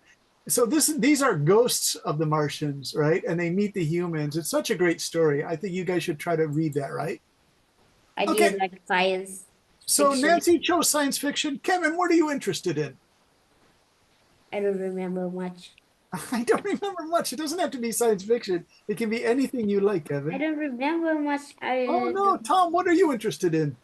so these are ghosts of the Martians, right? And they meet the humans. It's such a great story. I think you guys should try to read that, right? I Okay. did like science. So Fiction. Nancy chose science fiction. Kevin, what are you interested in? I don't remember much. I don't remember much. It doesn't have to be science fiction. It can be anything you like, I Kevin. don't remember much. Oh no, Tom, what are you interested in?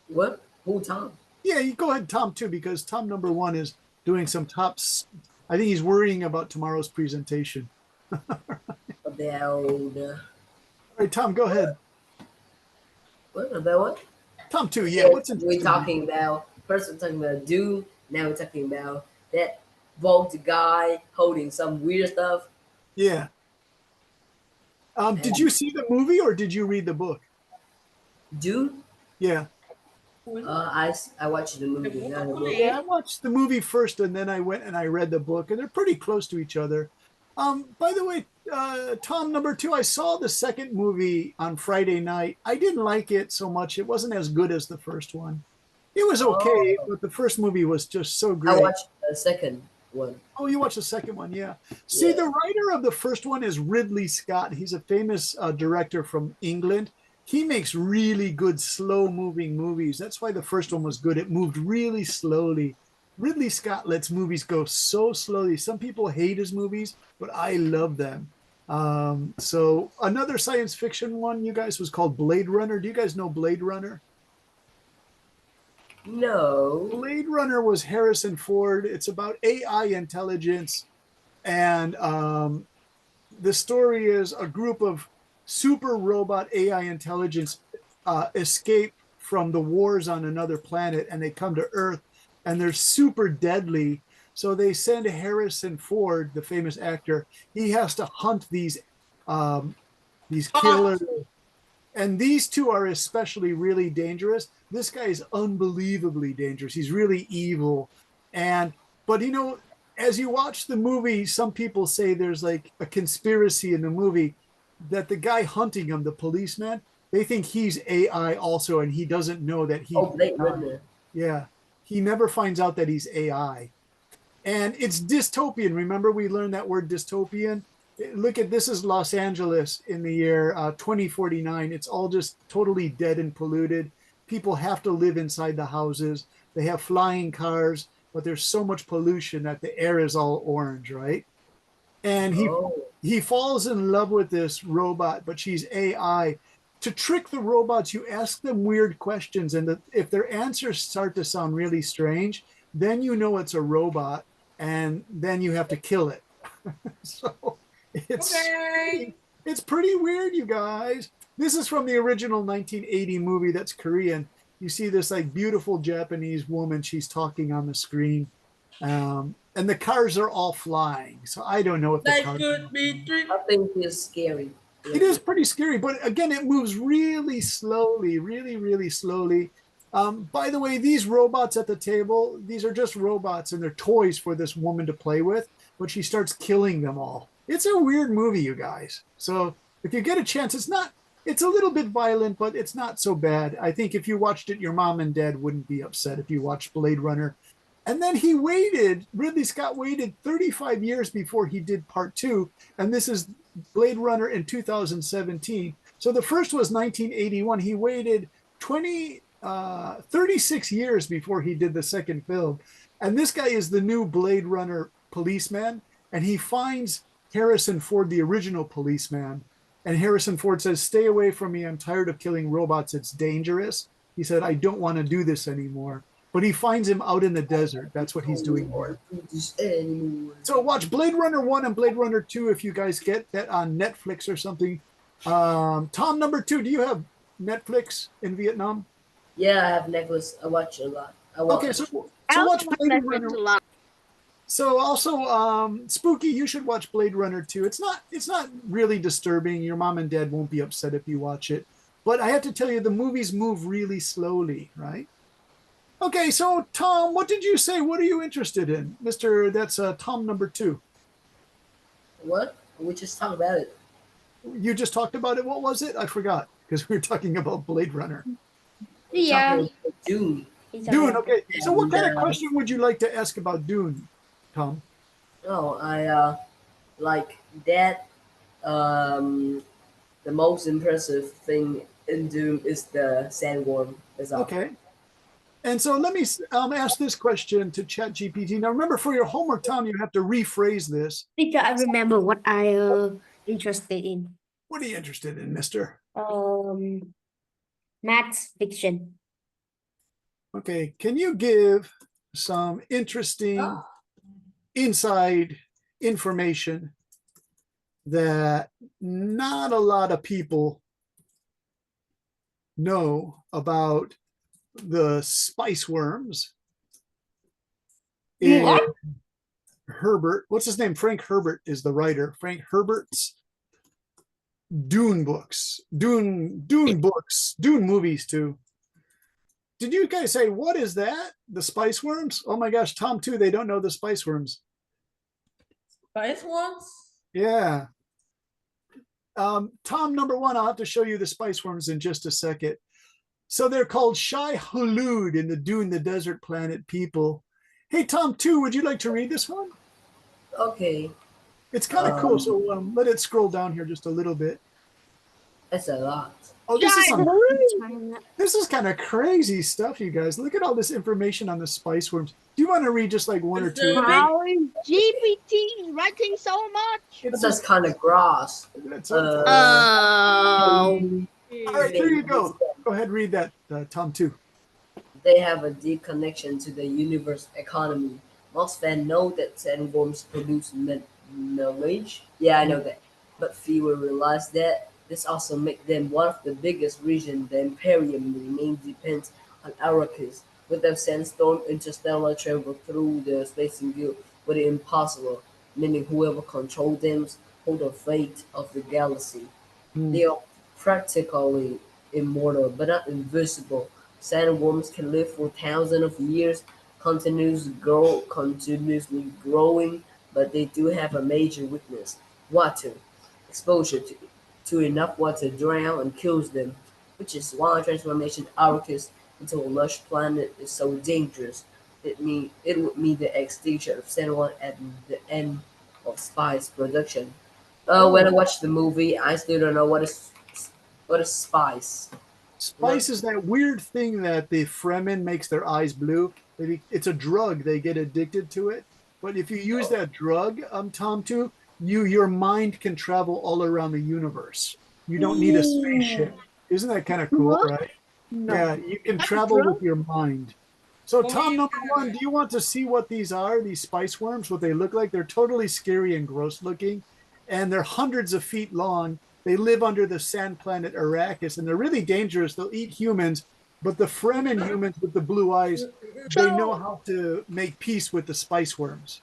What? Who, Tom? Yeah, you go ahead, Tom, too, because Tom number 1 is doing some tops. I think he's worrying about tomorrow's presentation. About All right, Tom, go ahead. what? About what? Tom, too. Yeah, what's We're interesting? talking about first we're talking about Dune. Now we're talking about that bald guy holding some weird stuff. Yeah. Did you see the movie or did you read the book? Dune. Yeah. I watched the movie. Not the book. Yeah, I watched the movie first and then I went and I read the book, and they're pretty close to each other. By the way, Tom, number two, I saw the second movie on Friday night. I didn't like it so much. It wasn't as good as the first one. It was okay, but the first movie was just so I great. watched the second one. Oh, you watched the second one, yeah. See, the writer of the first one is Ridley Scott. He's a famous director from England. He makes really good slow-moving movies. That's why the first one was good. It moved really slowly. Ridley Scott lets movies go so slowly. Some people hate his movies, but I love them. So another science fiction one, you guys, was called Blade Runner. Do you guys know Blade Runner? No. Blade Runner was Harrison Ford. It's about AI intelligence. And the story is a group of super robot AI intelligence escape from the wars on another planet, and they come to Earth, and they're super deadly. So they send Harrison Ford, the famous actor. He has to hunt these killers. And these two are especially really dangerous. This guy is unbelievably dangerous. He's really evil. But you know, as you watch the movie, some people say there's like a conspiracy in the movie that the guy hunting him, the policeman, they think he's AI also, and he doesn't know that he's Blade Runner. Yeah. He never finds out that he's AI. And it's dystopian. Remember, we learned that word dystopian? Look at this is Los Angeles in the year 2049. It's all just totally dead and polluted. People have to live inside the houses. They have flying cars, but there's so much pollution that the air is all orange, right? And he falls in love with this robot, but she's AI. To trick the robots, you ask them weird questions, and if their answers start to sound really strange, then you know it's a robot, and then you have to kill it. So it's pretty weird, you guys. This is from the original 1980 movie that's Korean. You see this like beautiful Japanese woman. She's talking on the screen. And the cars are all flying. So I don't know if the cars could be tricked. I think it's scary. It is pretty scary, but again, it moves really slowly, really, really slowly. By the way, these robots at the table, these are just robots and they're toys for this woman to play with, but she starts killing them all. It's a weird movie, you guys. So if you get a chance, it's a little bit violent, but it's not so bad. I think if you watched it, your mom and dad wouldn't be upset if you watched Blade Runner. And then Ridley Scott waited 35 years before he did part two. And this is Blade Runner in 2017. So the first was 1981. He waited 36 years before he did the second film. And this guy is the new Blade Runner policeman. And he finds Harrison Ford, the original policeman. And Harrison Ford says, "Stay away from me. I'm tired of killing robots. It's dangerous." He said, "I don't want to do this anymore." But he finds him out in the desert. That's what he's doing here. So watch Blade Runner 1 and Blade Runner 2 if you guys get that on Netflix or something. Tom, number 2, do you have Netflix in Vietnam? Yeah, I have Netflix. I watch a lot. Okay, so watch Blade Runner. So also, Spooky, you should watch Blade Runner 2. It's not really disturbing. Your mom and dad won't be upset if you watch it. But I have to tell you, the movies move really slowly, right? Okay, so Tom, what did you say? What are you interested in? That's Tom number 2. What? We just talked about it. You just talked about it. What was it? I forgot because we were talking about Blade Runner. Yeah. Dune. Dune, okay. So what kind of question would you like to ask about Dune, Tom? Oh, I like that. The most impressive thing in Dune is the sandworm. Okay. And so let me ask this question to ChatGPT. Now, remember, for your homework, Tom, you have to rephrase this. Teacher, I remember what I interested in. What are you interested in, mister? Maths fiction. Okay. Can you give some interesting inside information that not a lot of people know about the spice worms in Herbert? What's his name? Frank Herbert is the writer. Frank Herbert's Dune books, Dune books, Dune movies too. Did you guys say, what is that? The spice worms? Oh my gosh, Tom too, they don't know the spice worms. Spice ones? Yeah. Tom, number one, I'll have to show you the spice worms in just a second. So they're called Shai Hulud in the Dune, the desert planet people. Hey, Tom, too, would you like to read this one? Okay, It's kind of cool. So let it scroll down here just a little bit. that's a lot. Oh, this is kind of crazy stuff, you guys. Look at all this information on the spice worms. Do you want to read just like one or two? How is GPT writing so much? But that's kind of gross. All right, there you go. Go ahead, read that, Tom, too. They have a deep connection to the universe economy. Most fans know that sandworms produce knowledge. Yeah, I know that. But fewer realize that this also makes them one of the biggest regions. The Imperium remains depends on Arrakis. Without sandstorm, interstellar travel through the space guild would be impossible, meaning whoever controls them hold the fate of the galaxy. They are practically immortal, but not invisible. Sandworms can live for thousands of years, continuously growing, but they do have a major weakness: water. Exposure to enough water drowns and kills them, which is why transformation Arrakis into a lush planet is so dangerous. It would mean the extinction of Sandworm at the end of spice production. When I watched the movie, I still don't know what is spice. Spice is that weird thing that the Fremen makes their eyes blue. It's a drug. They get addicted to it. But if you use that drug, Tom, too, your mind can travel all around the universe. You don't need a spaceship. Isn't that kind of cool, right? No. Yeah, you can travel with your mind. So, Tom, number one, do you want to see what these are, these spice worms, what they look like? They're totally scary and gross looking, and they're hundreds of feet long. They live under the sand planet Arrakis, and they're really dangerous. They'll eat humans, but the Fremen humans with the blue eyes, they know how to make peace with the spice worms.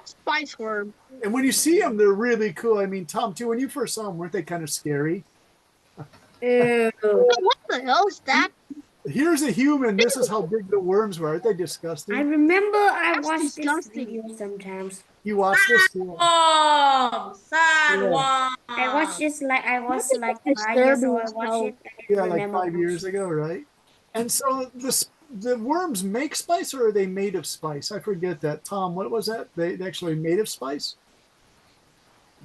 Spice worm. And when you see them, they're really cool. I mean, Tom, too, when you first saw them, weren't they kind of scary? Ew. What the hell is that? Here's a human. This is how big the worms were. Aren't they disgusting? I remember I That's watched this disgusting. video sometimes. You watched this too? sad one. I watched this like I was like 5 years old. I watched it. Yeah, like 5 years ago, right? And so the worms make spice, or are they made of spice? I forget that. Tom, what was that? They actually made of spice?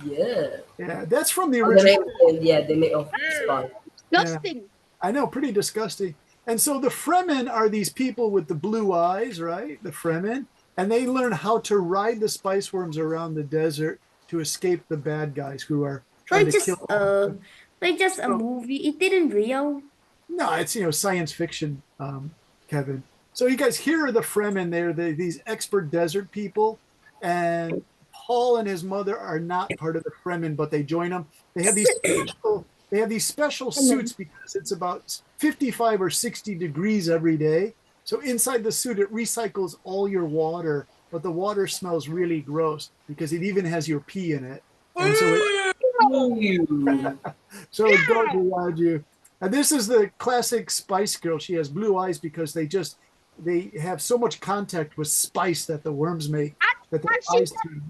Yeah. Yeah, that's from the They original. they make of spice. Disgusting. I know, pretty disgusting. And so the Fremen are these people with the blue eyes, right? The Fremen. And they learn how to ride the spice worms around the desert to escape the bad guys who are trying to kill them. Like just a movie. It didn't real. No, it's, science fiction, Kevin. So you guys, here are the Fremen. They're these expert desert people. And Paul and his mother are not part of the Fremen, but they join them. They have these special suits because it's about 55 or 60 degrees every day. So inside the suit, it recycles all your water, but the water smells really gross because it even has your pee in it. And so it goes around you. And this is the classic Spice Girl. She has blue eyes because they have so much contact with spice that the worms make that their eyes turn.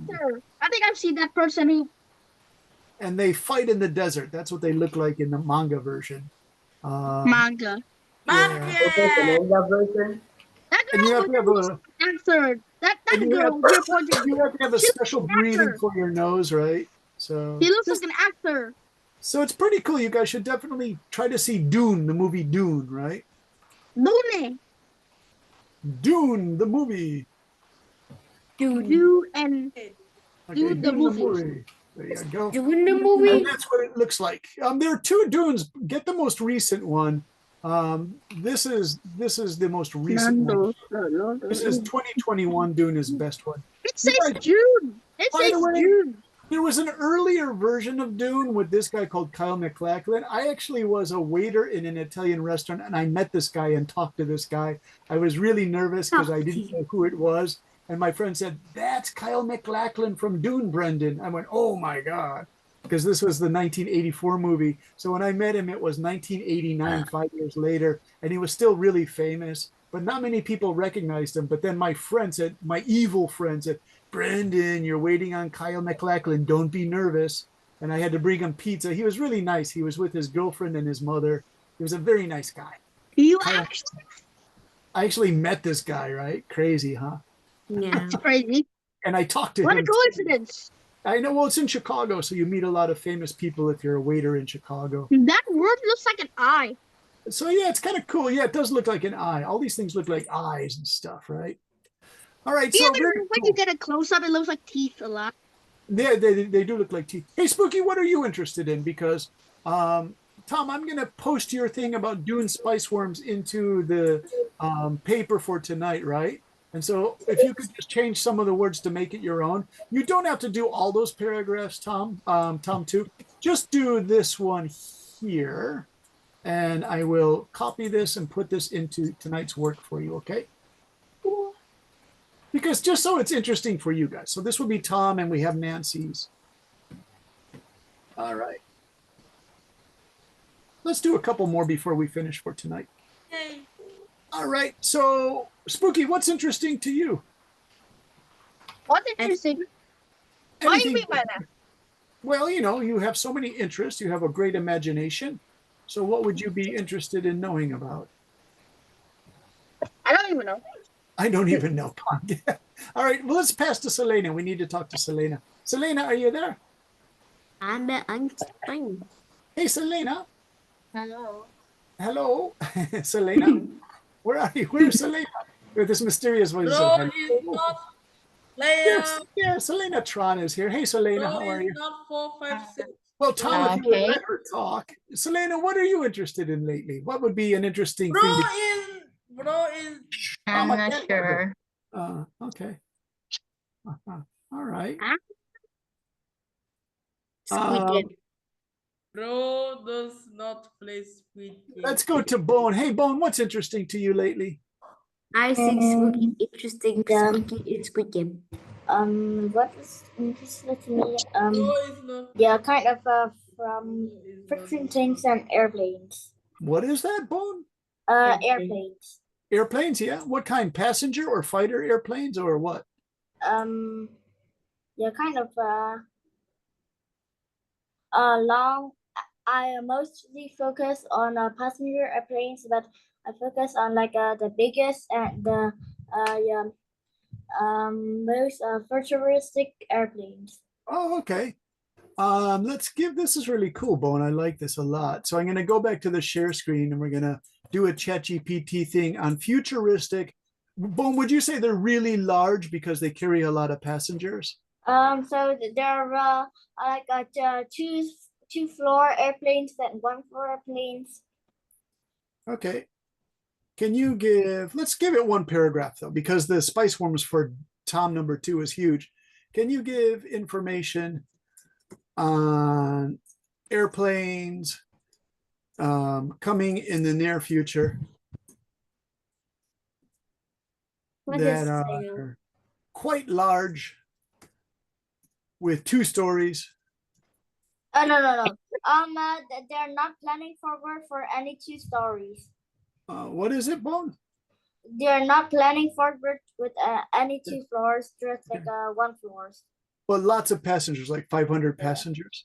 I think I've seen that person who. And they fight in the desert. That's what they look like in the manga version. Manga. Version. That And you girl have to have a answered. That and you girl. you have to have a special breathing for your nose, right? So He looks like an actor. so it's pretty cool. You guys should definitely try to see Dune, the movie Dune, right? Dune. Dune, the movie. You and Okay, Dune the movie. There you go. Doing the movie. And that's what it looks like. There are two Dunes. Get the most recent one. This is the most recent one. This is 2021 Dune is best one. It says June. It By the says way, June. There was an earlier version of Dune with this guy called Kyle MacLachlan. I actually was a waiter in an Italian restaurant, and I met this guy and talked to this guy. I was really nervous because I didn't know who it was. And my friend said, "That's Kyle MacLachlan from Dune, Brendan." I went, "Oh my God." because this was the 1984 movie. So when I met him, it was 1989, 5 years later, and he was still really famous, but not many people recognized him. But then my evil friend said, Brendan, you're waiting on Kyle MacLachlan. Don't be nervous. And I had to bring him pizza. He was really nice. He was with his girlfriend and his mother. He was a very nice guy. You Kyle, I actually met this guy, right? Crazy, huh? Yeah. That's crazy. And I talked to What a him. coincidence. I know. Well, it's in Chicago, so you meet a lot of famous people if you're a waiter in Chicago. That word looks like an eye. So yeah, it's kind of cool. Yeah, it does look like an eye. All these things look like eyes and stuff, right? All right. Yeah, So but very when cool. you get a close up, it looks like teeth a lot. Yeah, they do look like teeth. Hey, Spooky, what are you interested in? Because Tom, I'm gonna post your thing about Dune spice worms into the paper for tonight, right? And so if you could just change some of the words to make it your own. You don't have to do all those paragraphs, Tom. Tom too. Just do this one here, and I will copy this and put this into tonight's work for you. Okay? Because just so it's interesting for you guys. So this will be Tom, and we have Nancy's. All right. Let's do a couple more before we finish for tonight. Yay. All right. So, Spooky, what's interesting to you? What's interesting? What do you Anything- mean by that? Well, you have so many interests. You have a great imagination. So what would you be interested in knowing about? I don't even know. I don't even know. All right. Well, let's pass to Selena. We need to talk to Selena. Selena, are you there? I'm fine. Hey, Selena. Hello. Hello. Selena. Where are you? Where's Selena? With this mysterious voice. Bro is not player. Yes, yeah, Selena Tron is here. Hey, Selena, Bro how are is you? not 456. Well, Tom, if you would Okay. let her talk. Selena, what are you interested in lately? What would be an interesting Bro thing to is I'm my not God. sure. Okay. All right. Squid Um, Game. bro does not play Squid Game. Let's go to Bone. Hey, Bone, what's interesting to you lately? I think Squid interesting. Squid Game. What is interesting to me? Bro is not. Yeah, kind of from fixing things and airplanes. What is that, Bone? Airplanes. Airplanes, yeah. What kind? Passenger or fighter airplanes or what? Yeah, kind of long. I mostly focus on passenger airplanes, but I focus on like the biggest and the most futuristic airplanes. Oh, okay. This is really cool, Bone. I like this a lot. So I'm going to go back to the share screen and we're going to do a ChatGPT thing on futuristic. Bone, would you say they're really large because they carry a lot of passengers? So there are like two floor airplanes and one floor airplanes. Okay. Let's give it one paragraph though, because the spice worms for Tom number 2 is huge. Can you give information on airplanes coming in the near future What that is are quite large with 2 stories? Oh no. They're not planning forward for any 2 stories. What is it, Bone? They're not planning forward with any 2 floors, just like 1 floors. Well, lots of passengers, like 500 passengers.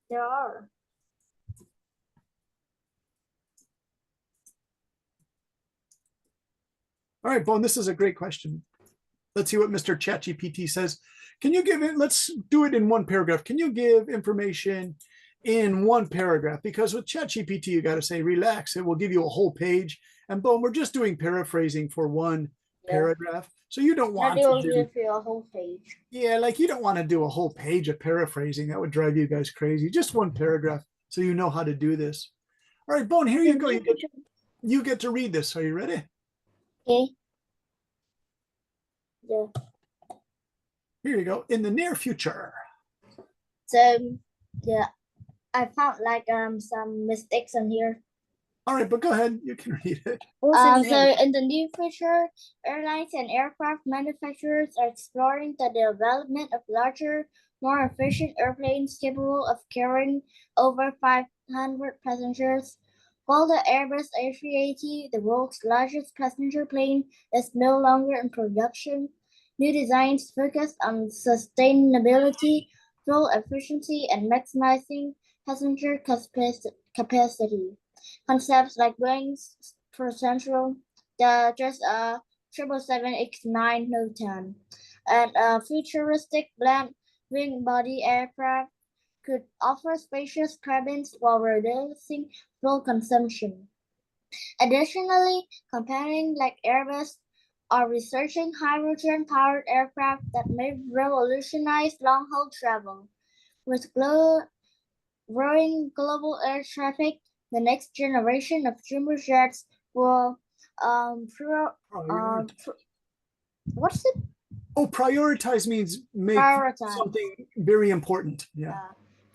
There are. All right, Bone, this is a great question. Let's see what Mr. ChatGPT says. Can you give it, let's do it in one paragraph. Can you give information in one paragraph? Because with ChatGPT, you got to say, relax, it will give you a whole page. And Bone, we're just doing paraphrasing for one paragraph. So you don't want They will to do, give you a whole page. yeah, like you don't want to do a whole page of paraphrasing. That would drive you guys crazy. Just one paragraph so you know how to do this. All right, Bone, here you go. You get to read this. Are you ready? Okay. Yeah. Here you go. In the near future. So yeah, I found like some mistakes in here. All right, but go ahead. You can read it. So in the near future, airlines and aircraft manufacturers are exploring the development of larger, more efficient airplanes capable of carrying over 500 passengers. While the Airbus A380, the world's largest passenger plane, is no longer in production, new designs focus on sustainability, fuel efficiency, and maximizing passenger capacity. Concepts like Boeing's potential, just a 777X9 Note 10, and a futuristic bland wing body aircraft could offer spacious cabins while reducing fuel consumption. Additionally, companies like Airbus are researching hydrogen-powered aircraft that may revolutionize long-haul travel. With growing global air traffic, the next generation of jumbo jets will what's it? Oh, prioritize means make Prioritize. something very important. Yeah.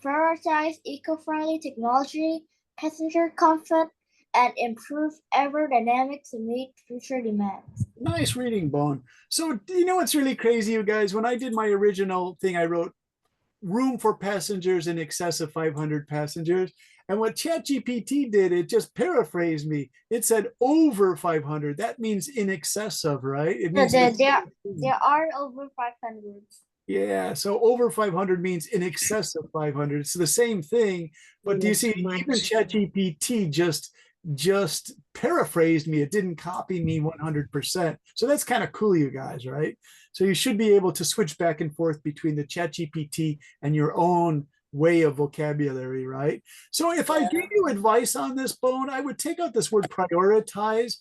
Prioritize eco-friendly technology, passenger comfort, and improve aerodynamics to meet future demands. Nice reading, Bone. So you know what's really crazy, you guys? When I did my original thing, I wrote room for passengers in excess of 500 passengers. And what ChatGPT did, it just paraphrased me. It said over 500. That means in excess of, right? It means there are over 500. yeah, so over 500 means in excess of 500. It's the same thing, but do you see, even ChatGPT just paraphrased me. It didn't copy me 100%. So that's kind of cool, you guys, right? So you should be able to switch back and forth between the ChatGPT and your own way of vocabulary, right? So if I give you advice on this, Bone, I would take out this word prioritize.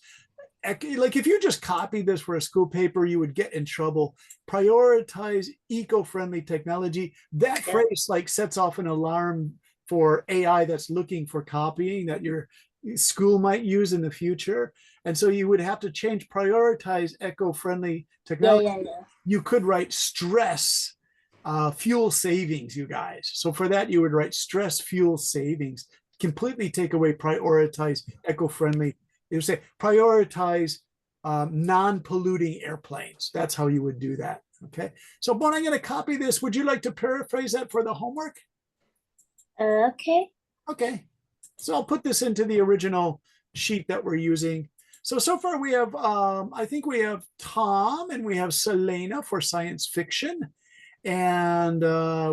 Like if you just copied this for a school paper, you would get in trouble. Prioritize eco-friendly technology. That phrase like sets off an alarm for AI that's looking for copying that your school might use in the future. And so you would have to change prioritize eco-friendly technology. You could write stress fuel savings, you guys. So for that, you would write stress fuel savings, completely take away prioritize eco-friendly. You say prioritize non-polluting airplanes. That's how you would do that. Okay. So Bon, I'm going to copy this. Would you like to paraphrase that for the homework? Okay. Okay. So I'll put this into the original sheet that we're using. So far we have, I think we have Tom and we have Selena for science fiction. And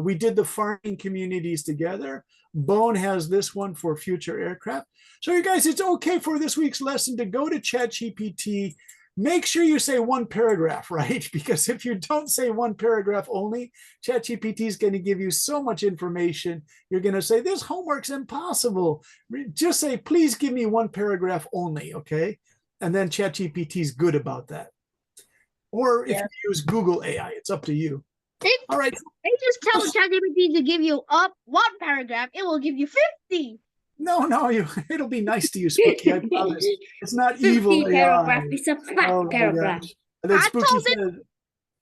we did the farming communities together. Bone has this one for future aircraft. So you guys, it's okay for this week's lesson to go to ChatGPT. Make sure you say one paragraph, right? Because if you don't say one paragraph only, ChatGPT is going to give you so much information. You're going to say, this homework's impossible. Just say, please give me one paragraph only, okay? And then ChatGPT is good about that. Or if you use Google AI, it's up to you. All right. They just tell ChatGPT to give you up one paragraph, it will give you 50. No, it'll be nice to you, Spooky. I promise. It's not evil. Paragraph. It's a fat paragraph. And then I Spooky told said,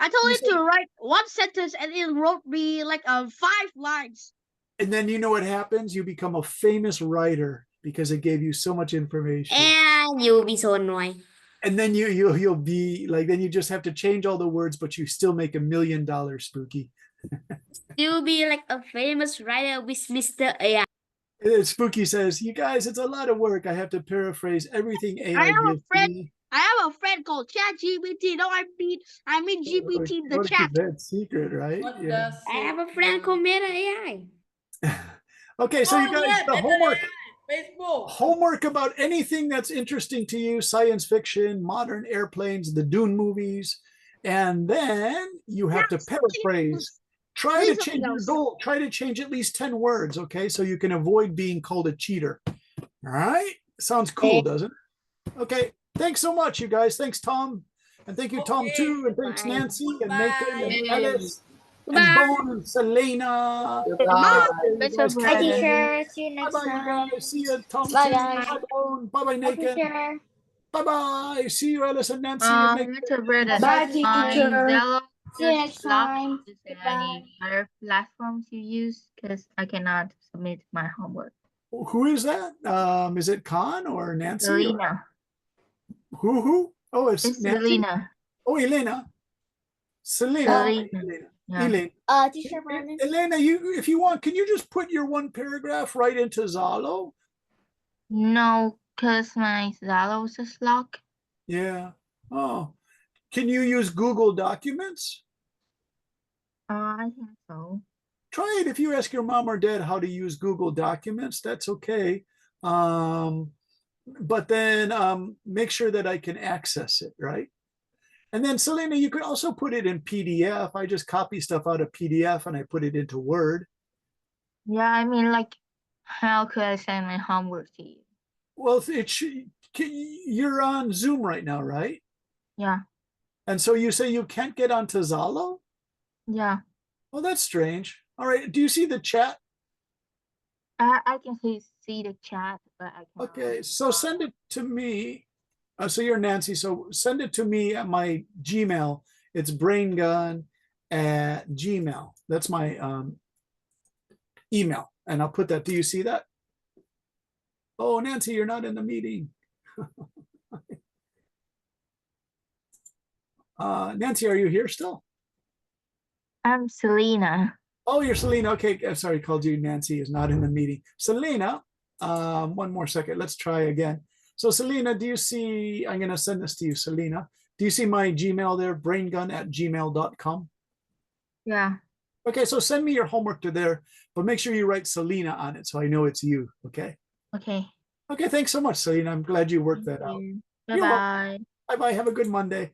it to write one sentence and it wrote me like 5 lines. and then you know what happens? You become a famous writer because it gave you so much information. And you'll be so annoying. And then you'll be like, then you just have to change all the words, but you still make $1 million, Spooky. You'll be like a famous writer with Mr. AI. And then Spooky says, you guys, it's a lot of work. I have to paraphrase everything AI gives me. I have a friend called ChatGPT. No, I mean GPT in the What a chat. bad secret, right? What Yeah. the I have a friend called Meta AI. Okay, so you guys, the homework. Facebook. Homework about anything that's interesting to you, science fiction, modern airplanes, the Dune movies, and then you have to paraphrase. Try to change your goal. Try to change at least 10 words, okay? So you can avoid being called a cheater. All right? Sounds cool, doesn't it? Okay. Thanks so much, you guys. Thanks, Tom. And thank you, Tom, too. And thanks, Nancy and Nathan and Alice and Bone and Selena. Bye, Bye. teacher. See you next Bye-bye, you time. guys. See you, Tom. Bye, too. guys. Bye, Bone. Bye-bye, Bye, Nathan. teacher. Bye-bye. See you, Alice and Nancy. and Nathan. Mr. Burden, Bye, on teacher. Zello, See you next Slack, time. is there Goodbye. any other platforms you use? Because I cannot submit my homework. Who is that? Is it Khan or Nancy? or- Selena. Who? Oh, it's It's Nancy. Selena. Oh, Elena. Selena. Selena. Elena. Yeah. Elaine, Teacher Brandon. Elena, if you want, can you just put your one paragraph right into Zalo? No, because my Zalo is locked. Yeah. Oh, can you use Google Documents? I think so. Try it if you ask your mom or dad how to use Google Documents. That's okay. But then make sure that I can access it, right? And then Selena, you could also put it in PDF. I just copy stuff out of PDF and I put it into Word. Yeah, I mean, like, how could I send my homework to you? Well, you're on Zoom right now, right? Yeah, And so you say you can't get onto Zalo? yeah. Well, that's strange. All right. Do you see the chat? I can see the chat, but I can't. Okay, so send it to me. So you're Nancy. So send it to me at my Gmail. It's braingun@gmail. That's my email. And I'll put that. Do you see that? Oh, Nancy, you're not in the meeting. Nancy, are you here still? I'm Selena. Oh, you're Selena. Okay, I'm sorry, called you Nancy is not in the meeting. Selena, one more second. Let's try again. So Selena, do you see, I'm gonna send this to you, Selena. Do you see my Gmail there, braingun@gmail.com? Yeah. Okay, so send me your homework to there, but make sure you write Selena on it so I know it's you, okay? Okay. Okay, thanks so much, Selena. I'm glad you worked that out. Bye You're welcome. bye. Bye-bye, have a good Monday.